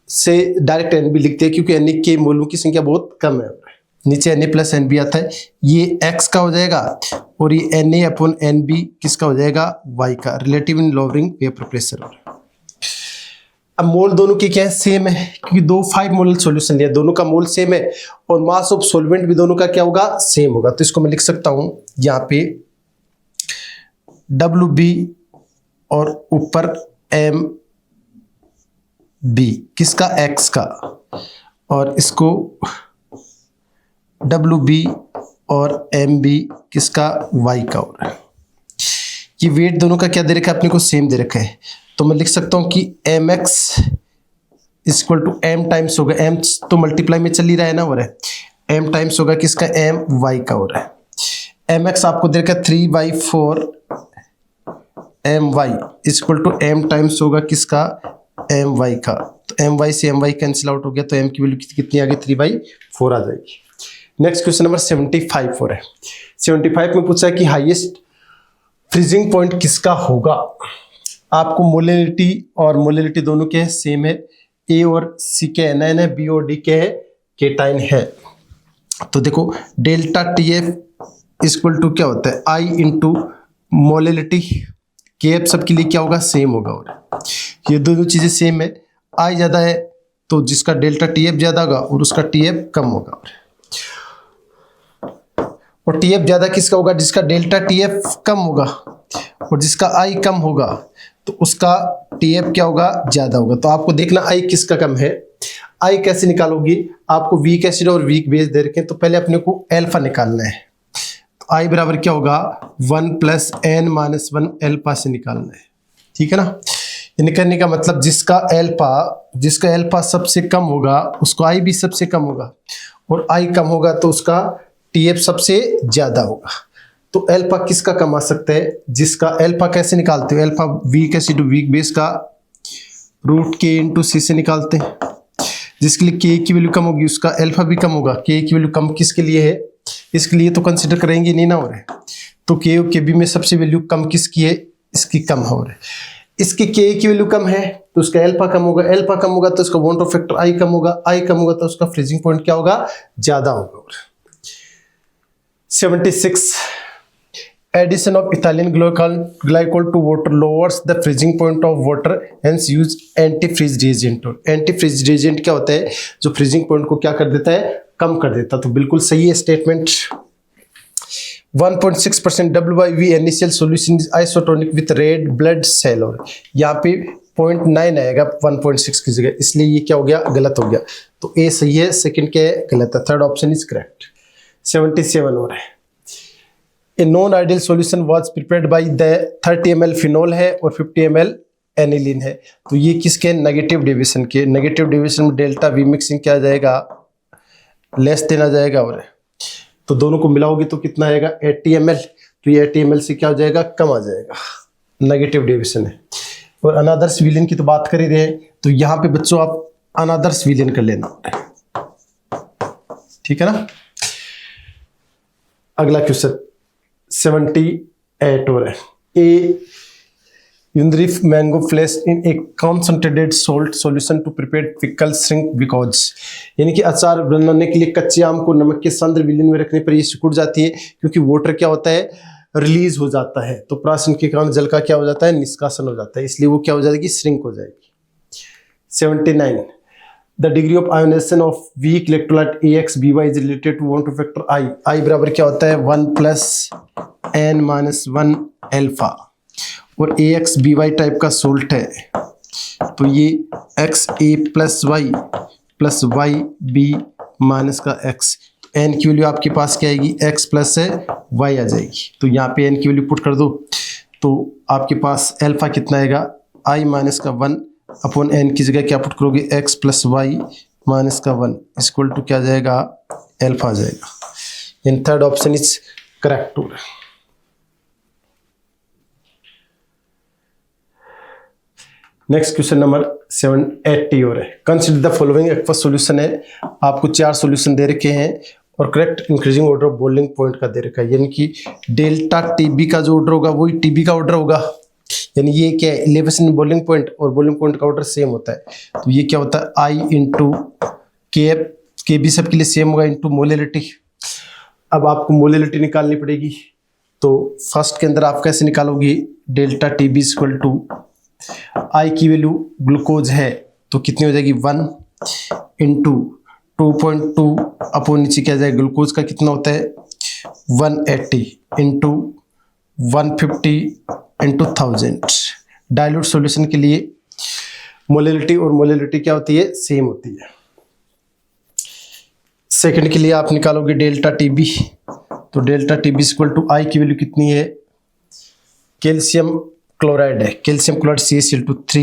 Speaker 1: से डायरेक्ट Nb लिखते हैं क्योंकि Na के मोलर की संख्या बहुत कम है। नीचे Na प्लस Nb आता है, ये X का हो जाएगा, और ये Na अपॉन Nb किसका हो जाएगा Y का, रिलेटिव इन लोअरिंग वेपर प्रेशर। अब मोल दोनों के क्या है सेम है, क्योंकि 5 मोलर सॉल्यूशन लिया, दोनों का मोल सेम है, और मास ऑफ सॉल्वेंट भी दोनों का क्या होगा सेम होगा। तो इसको मैं लिख सकता हूं यहाँ पे WB और ऊपर MB किसका X का, और इसको WB और MB किसका Y का हो रहा है। ये वेट दोनों का क्या दे रखा है अपने को सेम दे रखा है। तो मैं लिख सकता हूं कि mx equal to m times होगा, m तो मल्टीप्लाई में चल ही रहा है ना, हो रहा है m टाइम्स होगा किसका my का हो रहा है। mx आपको दे रखा है 3/4 my equal to m times होगा किसका my का। तो my से my कैंसिल आउट हो गया, तो m की वैल्यू कितनी आ गई 3/4 आ जाएगी। नेक्स्ट क्वेश्चन नंबर 75 हो रहा है। 75 में पूछा है कि हाईएस्ट फ्रीजिंग पॉइंट किसका होगा। आपको मोलैलिटी और मोलैलिटी दोनों के सेम है, ए और सी के एनायन है, बी और डी के केटाइन है। तो देखो delta T F equal to क्या होता है, I into molality. K F सबके लिए क्या होगा, सेम होगा। और ये दोनों चीजें सेम है, आई ज्यादा है तो जिसका डेल्टा टी एफ ज्यादा होगा और उसका टी एफ कम होगा। और टी एफ ज्यादा किसका होगा, जिसका डेल्टा टी एफ कम होगा, और जिसका आई कम होगा तो उसका टी एफ क्या होगा, ज्यादा होगा। तो आपको देखना आई किसका कम है। आई कैसे निकालोगी, आपको वीक एसिड और वीक बेस दे रखे हैं, तो पहले अपने को अल्फा निकालना है। तो आई बराबर क्या होगा, 1 + n-1 अल्फा से निकालना है, ठीक है ना। ये निकालने का मतलब जिसका अल्फा सबसे कम होगा उसको आई भी सबसे कम होगा, और आई कम होगा तो उसका टी एफ सबसे ज्यादा होगा। तो अल्फा किसका कम आ सकता है, जिसका अल्फा कैसे निकालते हो, alpha weak acid weak base का √k × c से निकालते हैं। जिसके लिए के की वैल्यू कम होगी उसका अल्फा भी कम होगा। के की वैल्यू कम किसके लिए है, इसके लिए तो कंसिडर करेंगे नहीं ना, हो रहा है। तो के और के बी में सबसे वैल्यू कम किसकी है, इसकी कम हो रहा है। इसकी के की वैल्यू कम है तो उसका अल्फा कम होगा, अल्फा कम होगा तो उसका वॉन टू फैक्टर आई कम होगा, आई कम होगा तो उसका फ्रीजिंग पॉइंट क्या होगा, ज्यादा होगा। 76 addition of ethylene glycol to water lowers the freezing point of water, hence use antifreeze reagent। antifreeze reagent क्या होता है, जो फ्रीजिंग पॉइंट को क्या कर देता है, कम कर देता। तो बिल्कुल सही है statement. 1.6% WIV initial solution is isotonic with red blood cell, और यहाँ पे 0.9 आएगा 1.6 की जगह, इसलिए ये क्या हो गया, गलत हो गया। तो ए सही है, सेकंड क्या है, गलत है। Third option is correct. 77 हो रहा है। A non ideal solution was prepared by the 30 ml phenol है और 50 ml एनिलीन है। तो ये किसके, नेगेटिव डेविएशन के। नेगेटिव डेविएशन में डेल्टा वी मिक्सिंग क्या आ जाएगा, लेस देना जाएगा। और तो दोनों को मिलाओगे तो कितना आएगा, 80 ml। तो ये 80 ml से क्या हो जाएगा, कम आ जाएगा, नेगेटिव डेविएशन है। और अनादर्स विलेन की तो बात कर ही रहे हैं, तो यहाँ पे बच्चों आप अनादर्स विलेन कर लेना, ठीक है ना। अगला क्वेश्चन 78 हो रहा है। A unripe mango flesh in a concentrated salt solution to prepare pickle shrink because, यानी कि अचार बनाने के लिए कच्चे आम को नमक के सांद्र विलीन में रखने पर ये सिकुड़ जाती है, क्योंकि वाटर क्या होता है, रिलीज हो जाता है। तो प्राशन के कारण जल का क्या हो जाता है, निष्कासन हो जाता है, इसलिए वो क्या हो जाएगी, श्रिंक हो जाएगी। 79 the degree of ionization of weak electrolyte AXBY is related to 1 to factor i. I बराबर क्या होता है, 1 + n-1 अल्फा, और AXBY टाइप का सोल्ट है, तो ये XA + Y + YB माइनस का X। n की वैल्यू आपके पास क्या आएगी, X + Y आ जाएगी। तो यहाँ पे n की वैल्यू पुट कर दो, तो आपके पास अल्फा कितना आएगा, I - 1 अपॉन n की जगह क्या पुट करोगे, x + y - 1 इक्वल टू क्या जाएगा, अल्फा आ जाएगा। In third option is correct. Next question number 780 हो रहा है। Consider the following aqueous solution है, आपको 4 सॉल्यूशन दे रखे हैं और correct increasing order of boiling point का दे रखा है, यानी कि डेल्टा टीबी का जो ऑर्डर होगा वही टीबी का ऑर्डर होगा। यानी ये क्या है, एलिवेशन बॉइलिंग पॉइंट और बॉइलिंग पॉइंट का ऑर्डर सेम होता है। तो ये क्या होता है, आई इंटू के बी सबके लिए सेम होगा इंटू मोलिलिटी। अब आपको मोलिलिटी निकालनी पड़ेगी, तो फर्स्ट के अंदर आप कैसे निकालोगे, delta T b equal to i की वैल्यू ग्लूकोज है तो कितनी हो जाएगी, 1 इंटू 2.2 अपॉन नीचे क्या जाएगा, ग्लूकोज का कितना होता है 180 इंटू 150 इंटू 1000। डाइल्यूट सॉल्यूशन के लिए मोलिलिटी और मोलिलिटी क्या होती है, सेम होती है। सेकंड के लिए आप निकालोगे डेल्टा टीबी, तो delta TB equal to i की वैल्यू कितनी है, कैल्शियम क्लोराइड है, कैल्शियम क्लोराइड CaCl2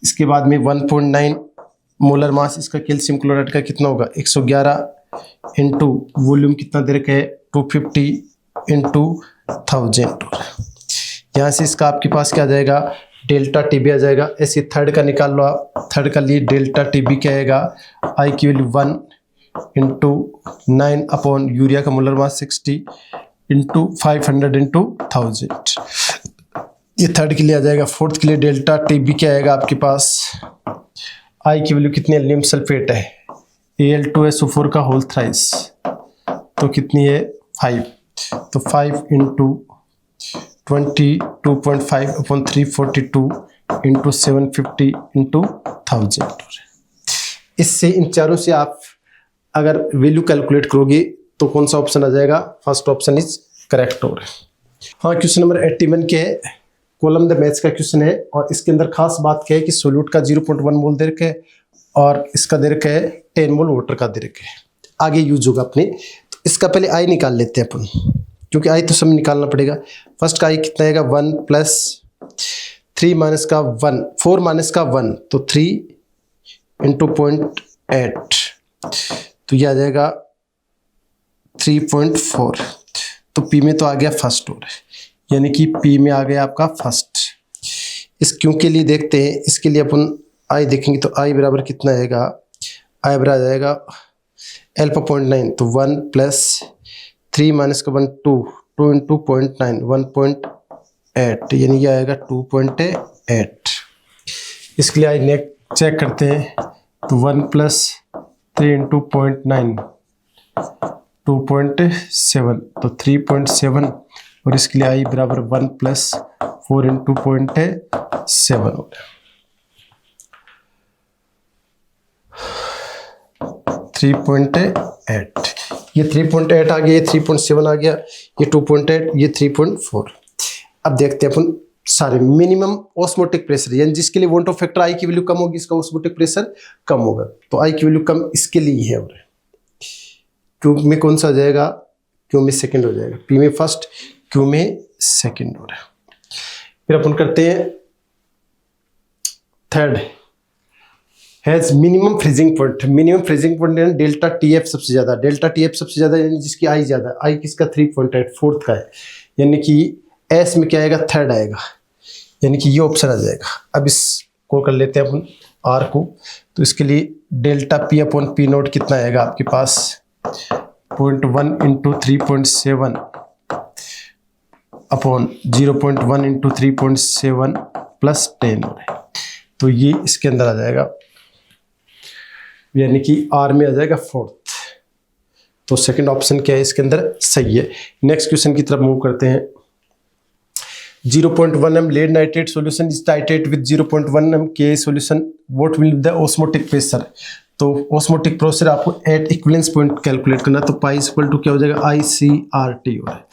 Speaker 1: इसके बाद में 1.9 मोलर मास इसका कैल्शियम क्लोराइड का कितना होगा 111 इंटू वॉल्यूम कितना दे रखा है 250 इंटू 1000। यहाँ से इसका आपके पास क्या आ जाएगा, डेल्टा टीबी आ जाएगा। ऐसे थर्ड का निकाल लो आप, थर्ड का लिए डेल्टा टीबी क्या आएगा, आई की वैल्यू 1 इंटू 9 अपॉन यूरिया का मोलर मास 60 इंटू 500 इंटू 1000। ये थर्ड के लिए आ जाएगा। फोर्थ के लिए डेल्टा टीबी क्या आएगा आपके पास, आई की वैल्यू कितनी है, एल्युमिनियम सल्फेट है Al2SO4 का होल थ्राइस, तो कितनी है 5, तो 5 इंटू 22.5 अपॉन 342 इंटू 750 इंटू 1000। इससे इन चारों से आप अगर वैल्यू कैलकुलेट करोगे तो कौन सा ऑप्शन आ जाएगा, फर्स्ट ऑप्शन इज करेक्ट हो रहा है। हाँ, क्वेश्चन नंबर 81 के कॉलम द मैथ्स का क्वेश्चन है, और इसके अंदर खास बात क्या है कि सोल्यूट का 0.1 मोल दे रखा है और इसका दे रखा है 10 मोल वाटर का दे रखा है, आगे यूज होगा अपने। तो इसका पहले आई निकाल लेते हैं अपन, क्योंकि आई तो सब निकालना पड़ेगा। फर्स्ट का आई कितना आएगा 1 प्लस 3 माइनस का 1, 4 माइनस का 1, तो 3 इंटू 0.8, तो ये आ जाएगा 3.4। तो पी में तो आ गया फर्स्ट और, यानी कि पी में आ गया आपका फर्स्ट। इस क्यों के लिए देखते हैं, इसके लिए अपन आई देखेंगे, तो आई बराबर कितना आएगा, आई बराबर आ जाएगा अल्फा 0.9, तो 1 प्लस 3 माइनस का 1 2 इंटू 0.9 1.8, यानी ये आएगा 2.8। इसके लिए आई नेक्स्ट चेक करते हैं, तो 1 प्लस 3 इंटू 0.9 2.7, तो 3.7, और इसके लिए आई बराबर 1 प्लस 4 इंटू 0.7 हो गया 3.8। ये 3.8 आ गया, ये 3.7 आ गया, ये 2.8, ये 3.4। अब देखते हैं अपन सारे मिनिमम ऑस्मोटिक प्रेशर, यानी जिसके लिए वोल्ट फैक्टर आई की वैल्यू कम होगी, इसका ऑस्मोटिक प्रेशर कम होगा। तो आई की वैल्यू कम इसके लिए ही है, और क्यू में कौन सा आ जाएगा, क्यू में सेकंड हो जाएगा, पी में फर्स्ट, क्यू में सेकंड हो रहा है। फिर अपन करते हैं third, has minimum freezing point. Minimum freezing point यानी डेल्टा टीएफ सबसे ज्यादा, डेल्टा टीएफ सबसे ज्यादा यानी जिसकी आई ज्यादा, आई किसका 3.8 फोर्थ का है, यानी कि एस में क्या आएगा, थर्ड आएगा, यानी कि ये ऑप्शन आ जाएगा। अब इसको कर लेते हैं अपन आर को, तो इसके लिए delta P upon P note कितना आएगा आपके पास 0.1 इंटू 3.7 अपॉन 0.1 इंटू 3.7 प्लस 10, तो ये इसके अंदर आ जाएगा, यानी कि आर में आ जाएगा फोर्थ। तो सेकंड ऑप्शन क्या है इसके अंदर, सही है। नेक्स्ट क्वेश्चन की तरफ मूव करते हैं। 0.1 m lead nitrate solution is titrate with 0.1 m Ka solution, what will be the osmotic pressure। तो osmotic pressure आपको एट इक्विवेलेंस पॉइंट कैलकुलेट करना, तो पाई इक्वल टू क्या हो जाएगा ICRT हो रहा है।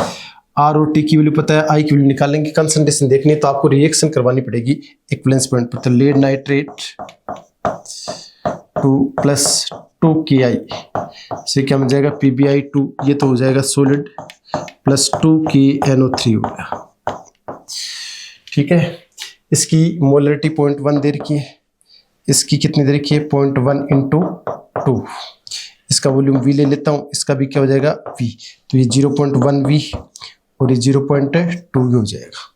Speaker 1: आर और टी की वैल्यू पता है, आई की वैल्यू निकालेंगे, कंसंट्रेशन देखनी है तो आपको रिएक्शन करवानी पड़ेगी इक्विवेलेंस पॉइंट पर। तो लेड नाइट्रेट 2 प्लस 2 KI से क्या मिल जाएगा PbI2, ये तो हो जाएगा सॉलिड, प्लस 2 KNO3 हो गया, ठीक है। इसकी मोलरिटी 0.1 दे रखी है, इसकी कितनी दे रखी है 0.1 इंटू 2, इसका वॉल्यूम V ले लेता हूँ, इसका भी क्या हो जाएगा V, तो ये 0.1 V और ये 0.2 V हो जाएगा।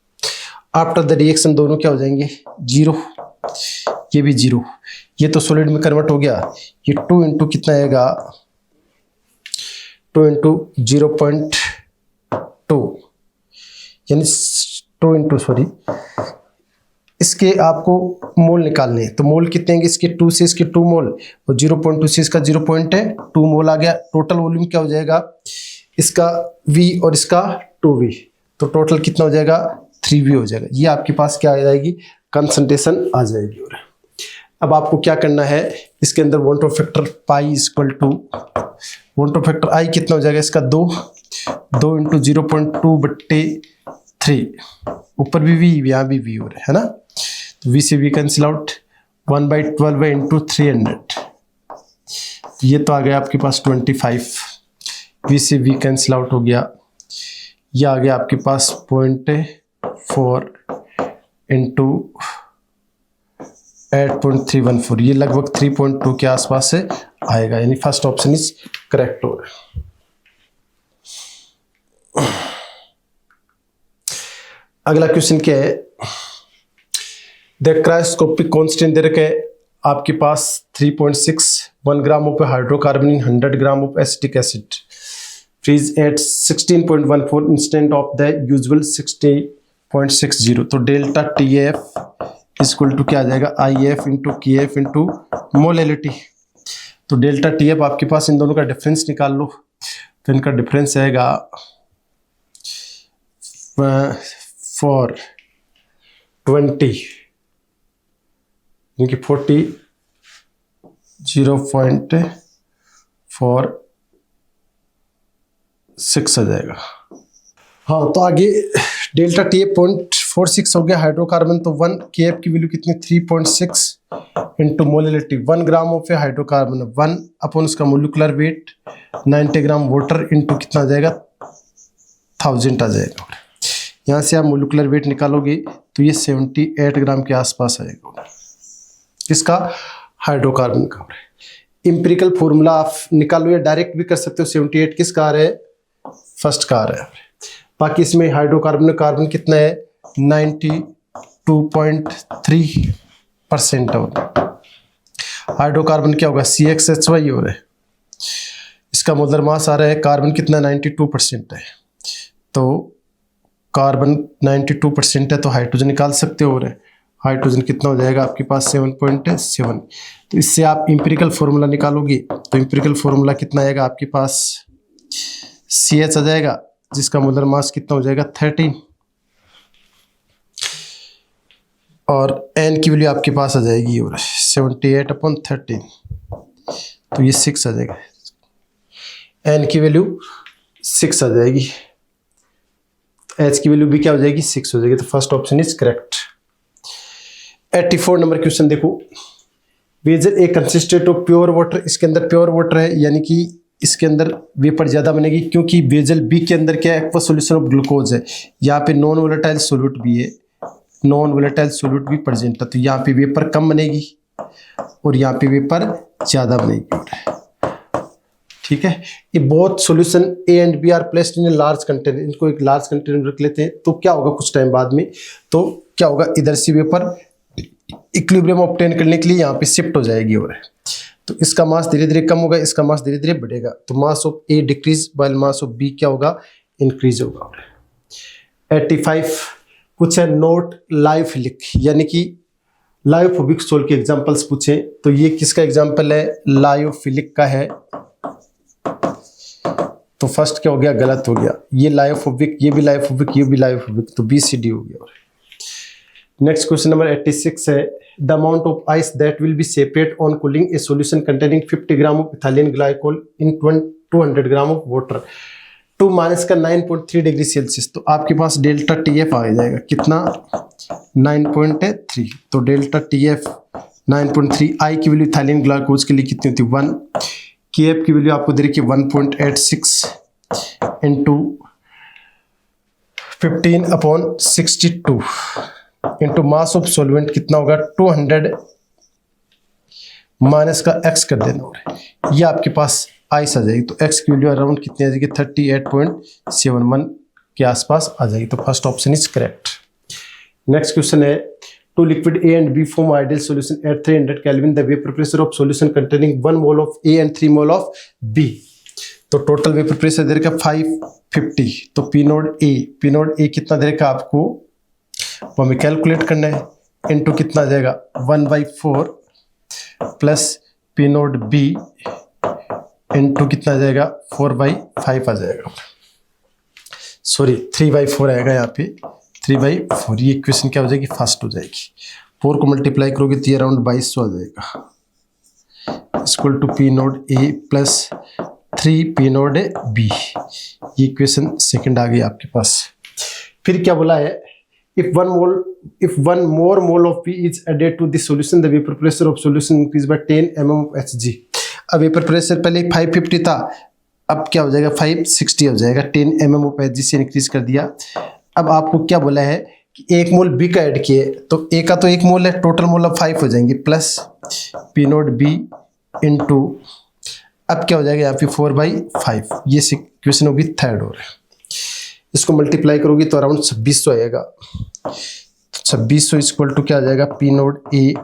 Speaker 1: आफ्टर द रिएक्शन दोनों क्या हो जाएंगे 0, ये भी 0, ये तो सॉलिड में कन्वर्ट हो गया, ये 2 इंटू कितना आएगा 2 इंटू 0.2 यानी 2 इंटू सॉरी इसके आपको मोल निकालने हैं, तो मोल कितने हैं इसके 2 से इसके 2 मोल और 0.2 से इसका 0.2 मोल आ गया। टोटल वॉल्यूम क्या हो जाएगा इसका V और इसका 2V, तो टोटल कितना हो जाएगा 3V हो जाएगा। ये आपके पास क्या आ जाएगी कंसंट्रेशन आ जाएगी। और अब आपको क्या करना है, इसके अंदर volt factor pi equal two volt factor I कितना हो जाएगा इसका 2 इंटू 0.2/3, ऊपर भी V यहाँ भी V हो रहा है ना, तो V से V कैंसिल आउट 1/12 इंटू 300, ये तो आ गया आपके पास 25, V से V कैंसिल आउट हो गया, ये आ गया आपके पास 0.4 इंटू 8.314, ये लगभग 3.2 के आसपास से आएगा, यानी फर्स्ट ऑप्शन इज करेक्ट हो रहा है। अगला क्वेश्चन क्या है, द क्रायोस्कोपिक कांस्टेंट दे रखा है आपके पास 3.6, 1 gram of hydrocarbon in 100 gram of acetic acid, freeze at 16.14 instead of the usual 60.60, तो डेल्टा TF इक्वल टू क्या आ जाएगा, I F into K F into molality. तो डेल्टा टी एफ आपके पास इन दोनों का डिफरेंस निकाल लो। तो इनका डिफरेंस आएगा 420 इनकी 40 0.46 आ जाएगा। हाँ, तो आगे डेल्टा टी एफ 0.46 हो गया हाइड्रोकार्बन। तो 1 के एफ की वैल्यू कितनी, 3.6 into molality. 1 gram of hydrocarbon 1 upon उसका molecular weight 90 gram water into कितना आ जाएगा, 1000 आ जाएगा। यहाँ से आप मोलिकुलर वेट निकालोगे तो ये 78 ग्राम के आसपास आएगा। किसका, हाइड्रोकार्बन का। इंपेरिकल फॉर्मूला आप निकालो या डायरेक्ट भी कर सकते हो। 78 किसका आ रहा है, फर्स्ट का आ रहा है। बाकी इसमें हाइड्रोकार्बन कार्बन कितना है, 92.3% हाइड्रोकार्बन क्या होगा, CXHY हो रहा है। इसका मोलर मास आ रहा है, कार्बन कितना 92% है। तो कार्बन 92% है तो हाइड्रोजन निकाल सकते हो। रहे हाइड्रोजन कितना हो जाएगा आपके पास, 7.7। तो इससे आप इंपेरिकल फॉर्मूला निकालोगे तो इंपेरिकल फॉर्मूला कितना आएगा आपके पास, CH आ जाएगा, जिसका मोलर मास कितना हो जाएगा 13, और N की वैल्यू आपके पास आ जाएगी और 78/13, तो ये 6 आ जाएगा। N की वैल्यू 6 आ जाएगी, H की वैल्यू भी क्या हो जाएगी, 6 हो जाएगी। तो first option is correct. 84 number question देखो, vessel a consistent of pure water. इसके अंदर प्योर वाटर है, यानी कि इसके अंदर वेपर ज़्यादा बनेगी, क्योंकि वेजल बी के अंदर क्या है, एक्वा सॉल्यूशन ऑफ ग्लूकोज है। यहाँ पे नॉन वोलेटाइल सोल्यूट भी है, नॉन वोलेटाइल सोल्यूट भी प्रेजेंट है। तो यहाँ पे वेपर कम बनेगी और यहाँ पे वेपर ज़्यादा बनेगी। ठीक है, ये both solution A and B are placed in a large container. इनको एक लार्ज कंटेनर में रख लेते हैं, तो क्या होगा कुछ टाइम बाद में, तो क्या होगा, इधर से वेपर इक्विलिब्रियम ऑब्टेन करने के लिए यहाँ पे शिफ्ट हो जाएगी। और तो इसका मास धीरे धीरे कम होगा, इसका मास धीरे धीरे बढ़ेगा। तो mass of A decrease while mass of B क्या होगा, इंक्रीज होगा। 85 पूछे नोट लायोफिलिक, यानी कि लायोफोबिक सोल के एग्जांपल्स पूछे। तो ये किसका एग्जांपल है, लायोफिलिक का है। तो फर्स्ट क्या हो गया, गलत हो गया। ये लायोफोबिक, ये भी लायोफोबिक, ये भी लायोफोबिक, तो BCD हो गया। नेक्स्ट क्वेश्चन नंबर 86 है, the amount of ice that will be separate on cooling a solution containing 50 gram of ethylene glycol in 200 gram of water to minus का 9.3 डिग्री सेल्सियस। तो आपके पास delta TF आ जाएगा कितना, 9.3। तो delta TF 9.3। आई की value ethylene ग्लाइकोज के लिए कितनी होती है, 1। KF की वैल्यू आपको दे रखी है 1.86 into 15/62 into mass of solvent कितना होगा, 200 माइनस का x कर देना। और ये आपके पास आइस आ जाएगी। तो x की वैल्यू अराउंड कितनी आ जाएगी, 38.71 के आसपास आ जाएगी। तो first option is correct. Next question है, two liquid A and B form ideal solution at 300 Kelvin. The vapor pressure of solution containing 1 mole of A and 3 mole of B. तो total vapour pressure दे रखा 550। तो P naught A कितना दे रखा आपको, वो हमें कैलकुलेट करना है। इनटू कितना आ जाएगा, 1/4 plus P naught B into कितना आ जाएगा, 4/5 आ जाएगा। सॉरी 3/4 आएगा यहाँ पे, 3/4। ये इक्वेशन क्या हो जाएगी, फर्स्ट हो जाएगी। 4 को मल्टीप्लाई करोगे तो ये अराउंड 2200 आ जाएगा, equal to P naught A plus 3 P naught B। ये इक्वेशन सेकंड आ गई आपके पास। फिर क्या बोला है, if one more mole of P is added to the solution, the vapor pressure of solution increase by 10 mm of Hg। अब vapour pressure पहले 550 था, अब क्या हो जाएगा, 560 हो जाएगा। 10 mm of Hg से इंक्रीज कर दिया। अब आपको क्या बोला है कि 1 मोल बी का ऐड किए, तो ए का तो 1 मोल है, टोटल मोल अब 5 हो जाएंगे, plus P note B into, अब क्या हो जाएगा यहाँ पे 4/5। ये इक्वेशन होगी थर्ड। और इसको मल्टीप्लाई करोगे तो अराउंड 2600 आएगा। 2600 इक्वल टू क्या आ जाएगा, P note A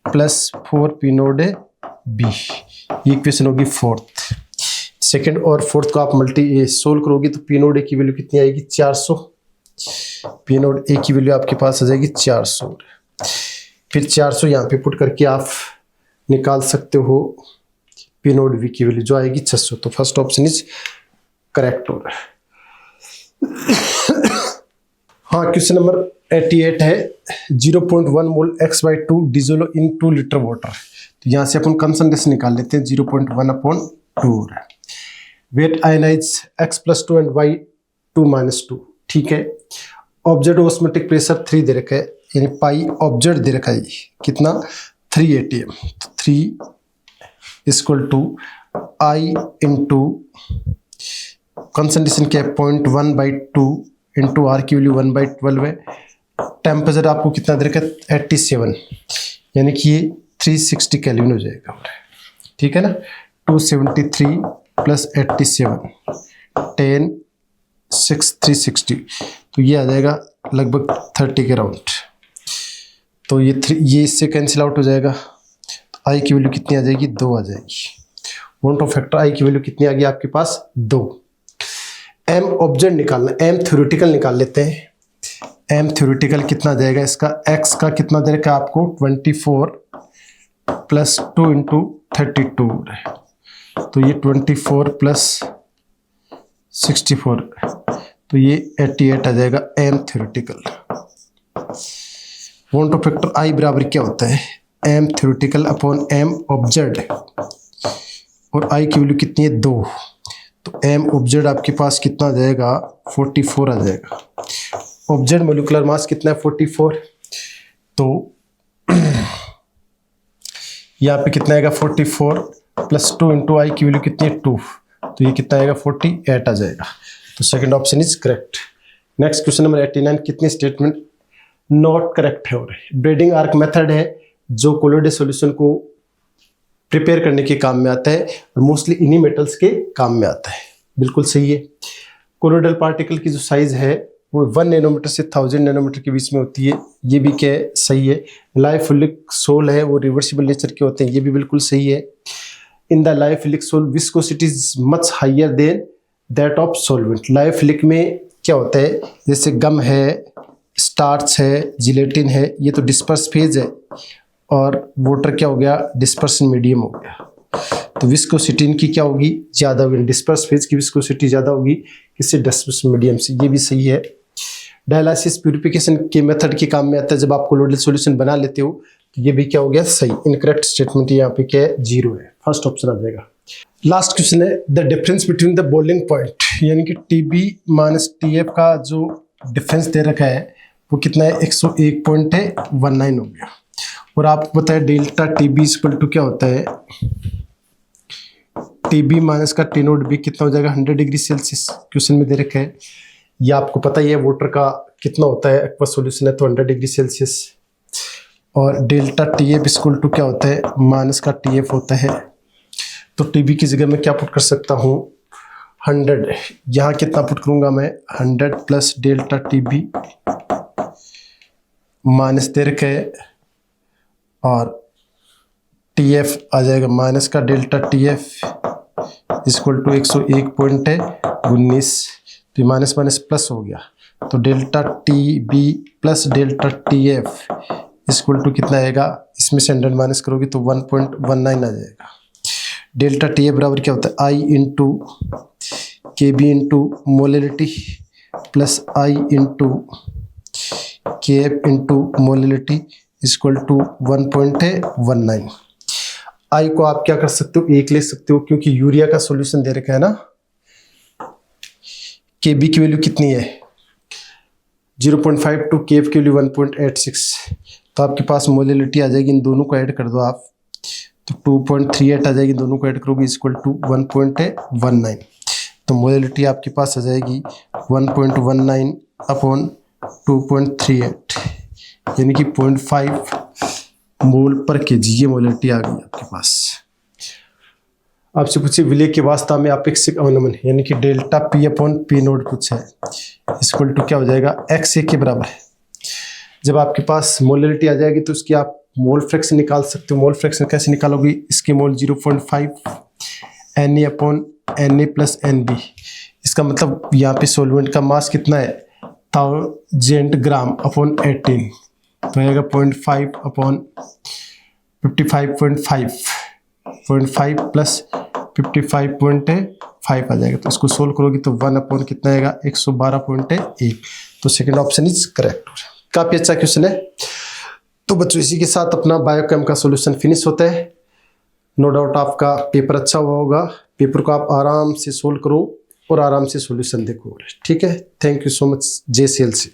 Speaker 1: plus 4 P note B। ये इक्वेशन होगी फोर्थ। सेकंड और फोर्थ को आप सोल्व करोगे तो P नोट A की वैल्यू कितनी आएगी, 400। P नोट A की वैल्यू आपके पास आ जाएगी 400। फिर 400 यहाँ पे पुट करके आप निकाल सकते हो पी नोड वी की वैल्यू जो आएगी 600। तो फर्स्ट ऑप्शन इज करेक्ट हो रहा है। हाँ, क्वेश्चन नंबर 88 है 0.1 mole x/2 dissolve in 2 litre water. तो यहाँ से अपन कंसंट्रेशन निकाल लेते हैं 0.1/2। वेट आयनाइज x+2 एंड y2-2। ठीक है। ऑब्जेक्ट ऑस्मोटिक प्रेशर 3 दे रखा है, यानी पाई ऑब्जेक्ट दे रखा है कितना 3 atm। 3 = I इंटू कंसंट्रेशन क्या है 0.1/2 इंटू R की वैल्यू 1/12 है। टेम्परेचर आपको कितना दे रखा है 87, यानी कि ये 360 केल्विन हो जाएगा। ठीक है ना। 273 + 87 10 6 360, तो ये आ जाएगा लगभग 30 के राउंड। तो ये इससे कैंसिल आउट हो जाएगा। तो आई की वैल्यू कितनी आ जाएगी 2 आ जाएगी। वॉन्ट ऑफ फैक्टर आई की वैल्यू कितनी आ गई आपके पास 2। एम ऑब्जेक्ट निकालना, एम थ्योरेटिकल निकाल लेते हैं। एम थ्योरेटिकल कितना जाएगा इसका, एक्स का कितना दे रखा है आपको 24 + 2 इंटू 32। तो ये 24 + 64, तो ये 88 आ जाएगा M theoretical. Van't Hoff factor I बराबर क्या होता है M theoretical upon M observed, और आई की वैल्यू कितनी है 2। तो एम ऑब्जेक्ट आपके पास कितना आ जाएगा 44 आ जाएगा। ऑब्जेक्ट मोलिकुलर मास कितना है 44, तो यहाँ पे कितना आएगा 44 + 2 इंटू आई की वैल्यू कितनी है 2, तो ये कितना आएगा 48 आ जाएगा। तो second option is correct. Next question number 89, कितने स्टेटमेंट नॉट करेक्ट है। और ब्रेडिंग आर्क मेथड है जो कोलोइडल सॉल्यूशन को प्रिपेयर करने के काम में आता है और मोस्टली इन्हीं मेटल्स के काम में आता है। बिल्कुल सही है। कोलोइडल पार्टिकल की जो साइज है वो 1 नैनोमीटर से 1000 नैनोमीटर के बीच में होती है, ये भी क्या सही है। लाइफिलिक सोल है वो रिवर्सिबल नेचर के होते हैं, ये भी बिल्कुल सही है। In the lyophilic sol viscosity is much higher than that of solvent. Lyophilic में क्या होता है, जैसे गम है, स्टार्च है, जिलेटिन है, ये तो डिस्पर्स फेज है, और वाटर क्या हो गया डिस्पर्सन मीडियम हो गया। तो विस्कोसिटी इनकी क्या होगी ज़्यादा होगी, डिस्पर्स फेज की विस्कोसिटी ज़्यादा होगी किससे डिस्पर्सन मीडियम से, ये भी सही है। डायलिसिस प्यूरिफिकेशन के मेथड के काम में आता है, जब आप कोलोइडल सॉल्यूशन बना लेते हो, तो ये भी क्या हो गया सही। इनकरेक्ट स्टेटमेंट यहाँ पे क्या है 0 है, फर्स्ट ऑप्शन आ जाएगा। लास्ट क्वेश्चन है the difference between the boiling point, यानी कि TB - TF का जो डिफरेंस दे रखा है वो कितना है 101.19 हो गया। और आपको पता है डेल्टा TB = क्या होता है, TB माइनस का T नोट B कितना हो जाएगा 100 डिग्री सेल्सियस। क्वेश्चन में दे रखा है, ये आपको पता ही है वाटर का कितना होता है, एक्वा सॉल्यूशन है तो 100 डिग्री सेल्सियस। और डेल्टा TF = क्या होता है माइनस का TF होता है। तो TB की जगह मैं क्या पुट कर सकता हूँ 100, यहाँ कितना पुट करूँगा मैं 100 + डेल्टा TB माइनस दे रखा है, और TF आ जाएगा माइनस का डेल्टा TF = 101.19, तो माइनस माइनस प्लस हो गया। तो डेल्टा TB + डेल्टा TF = कितना आएगा, इसमें से 100 माइनस करोगे तो 1.19 आ जाएगा। डेल्टा TF बराबर क्या होता है I into KB into molality plus I into KF into molality = 1.19। आई को आप क्या कर सकते हो 1 ले सकते हो, क्योंकि यूरिया का सॉल्यूशन दे रखा है ना। KB की वैल्यू कितनी है 0.52, KF की वैल्यू 1.86, तो आपके पास मोलिलिटी आ जाएगी, इन दोनों को ऐड कर दो आप तो 2.38 आ जाएगी, दोनों को ऐड करोगे = 1.19। तो मोलिलिटी आपके पास आ जाएगी 1.19 अपॉन 2.38, यानी कि 0.5 मोल पर kg, ये मोलिलिटी आ गई आपके पास। आपसे पूछे विलय के वास्ता में अपेक्षिक अवनमन, यानी कि डेल्टा P/P नोट पूछा है, = क्या हो जाएगा XA के बराबर है। जब आपके पास मोलिलिटी आ जाएगी तो उसकी आप मोल फ्रैक्शन निकाल सकते हो। मोल फ्रैक्शन कैसे निकालोगे, इसके मोल 0.5 Na/Na + Nb। इसका मतलब यहाँ पे सॉल्वेंट का मास कितना है 1000 ग्राम/18, तो आएगा 0.5 अपॉन 55.5 0.5 प्लस 55.5 आ जाएगा। तो इसको सोल्व करोगी तो 1 अपॉन कितना आएगा 112.1। तो सेकंड ऑप्शन इज करेक्ट। काफ़ी अच्छा क्वेश्चन है। तो बच्चों इसी के साथ अपना बायोकेम का सॉल्यूशन फिनिश होता है। नो डाउट आपका पेपर अच्छा हुआ होगा। पेपर को आप आराम से सोल्व करो और आराम से सॉल्यूशन देखो। ठीक है, thank you so much. JCLC।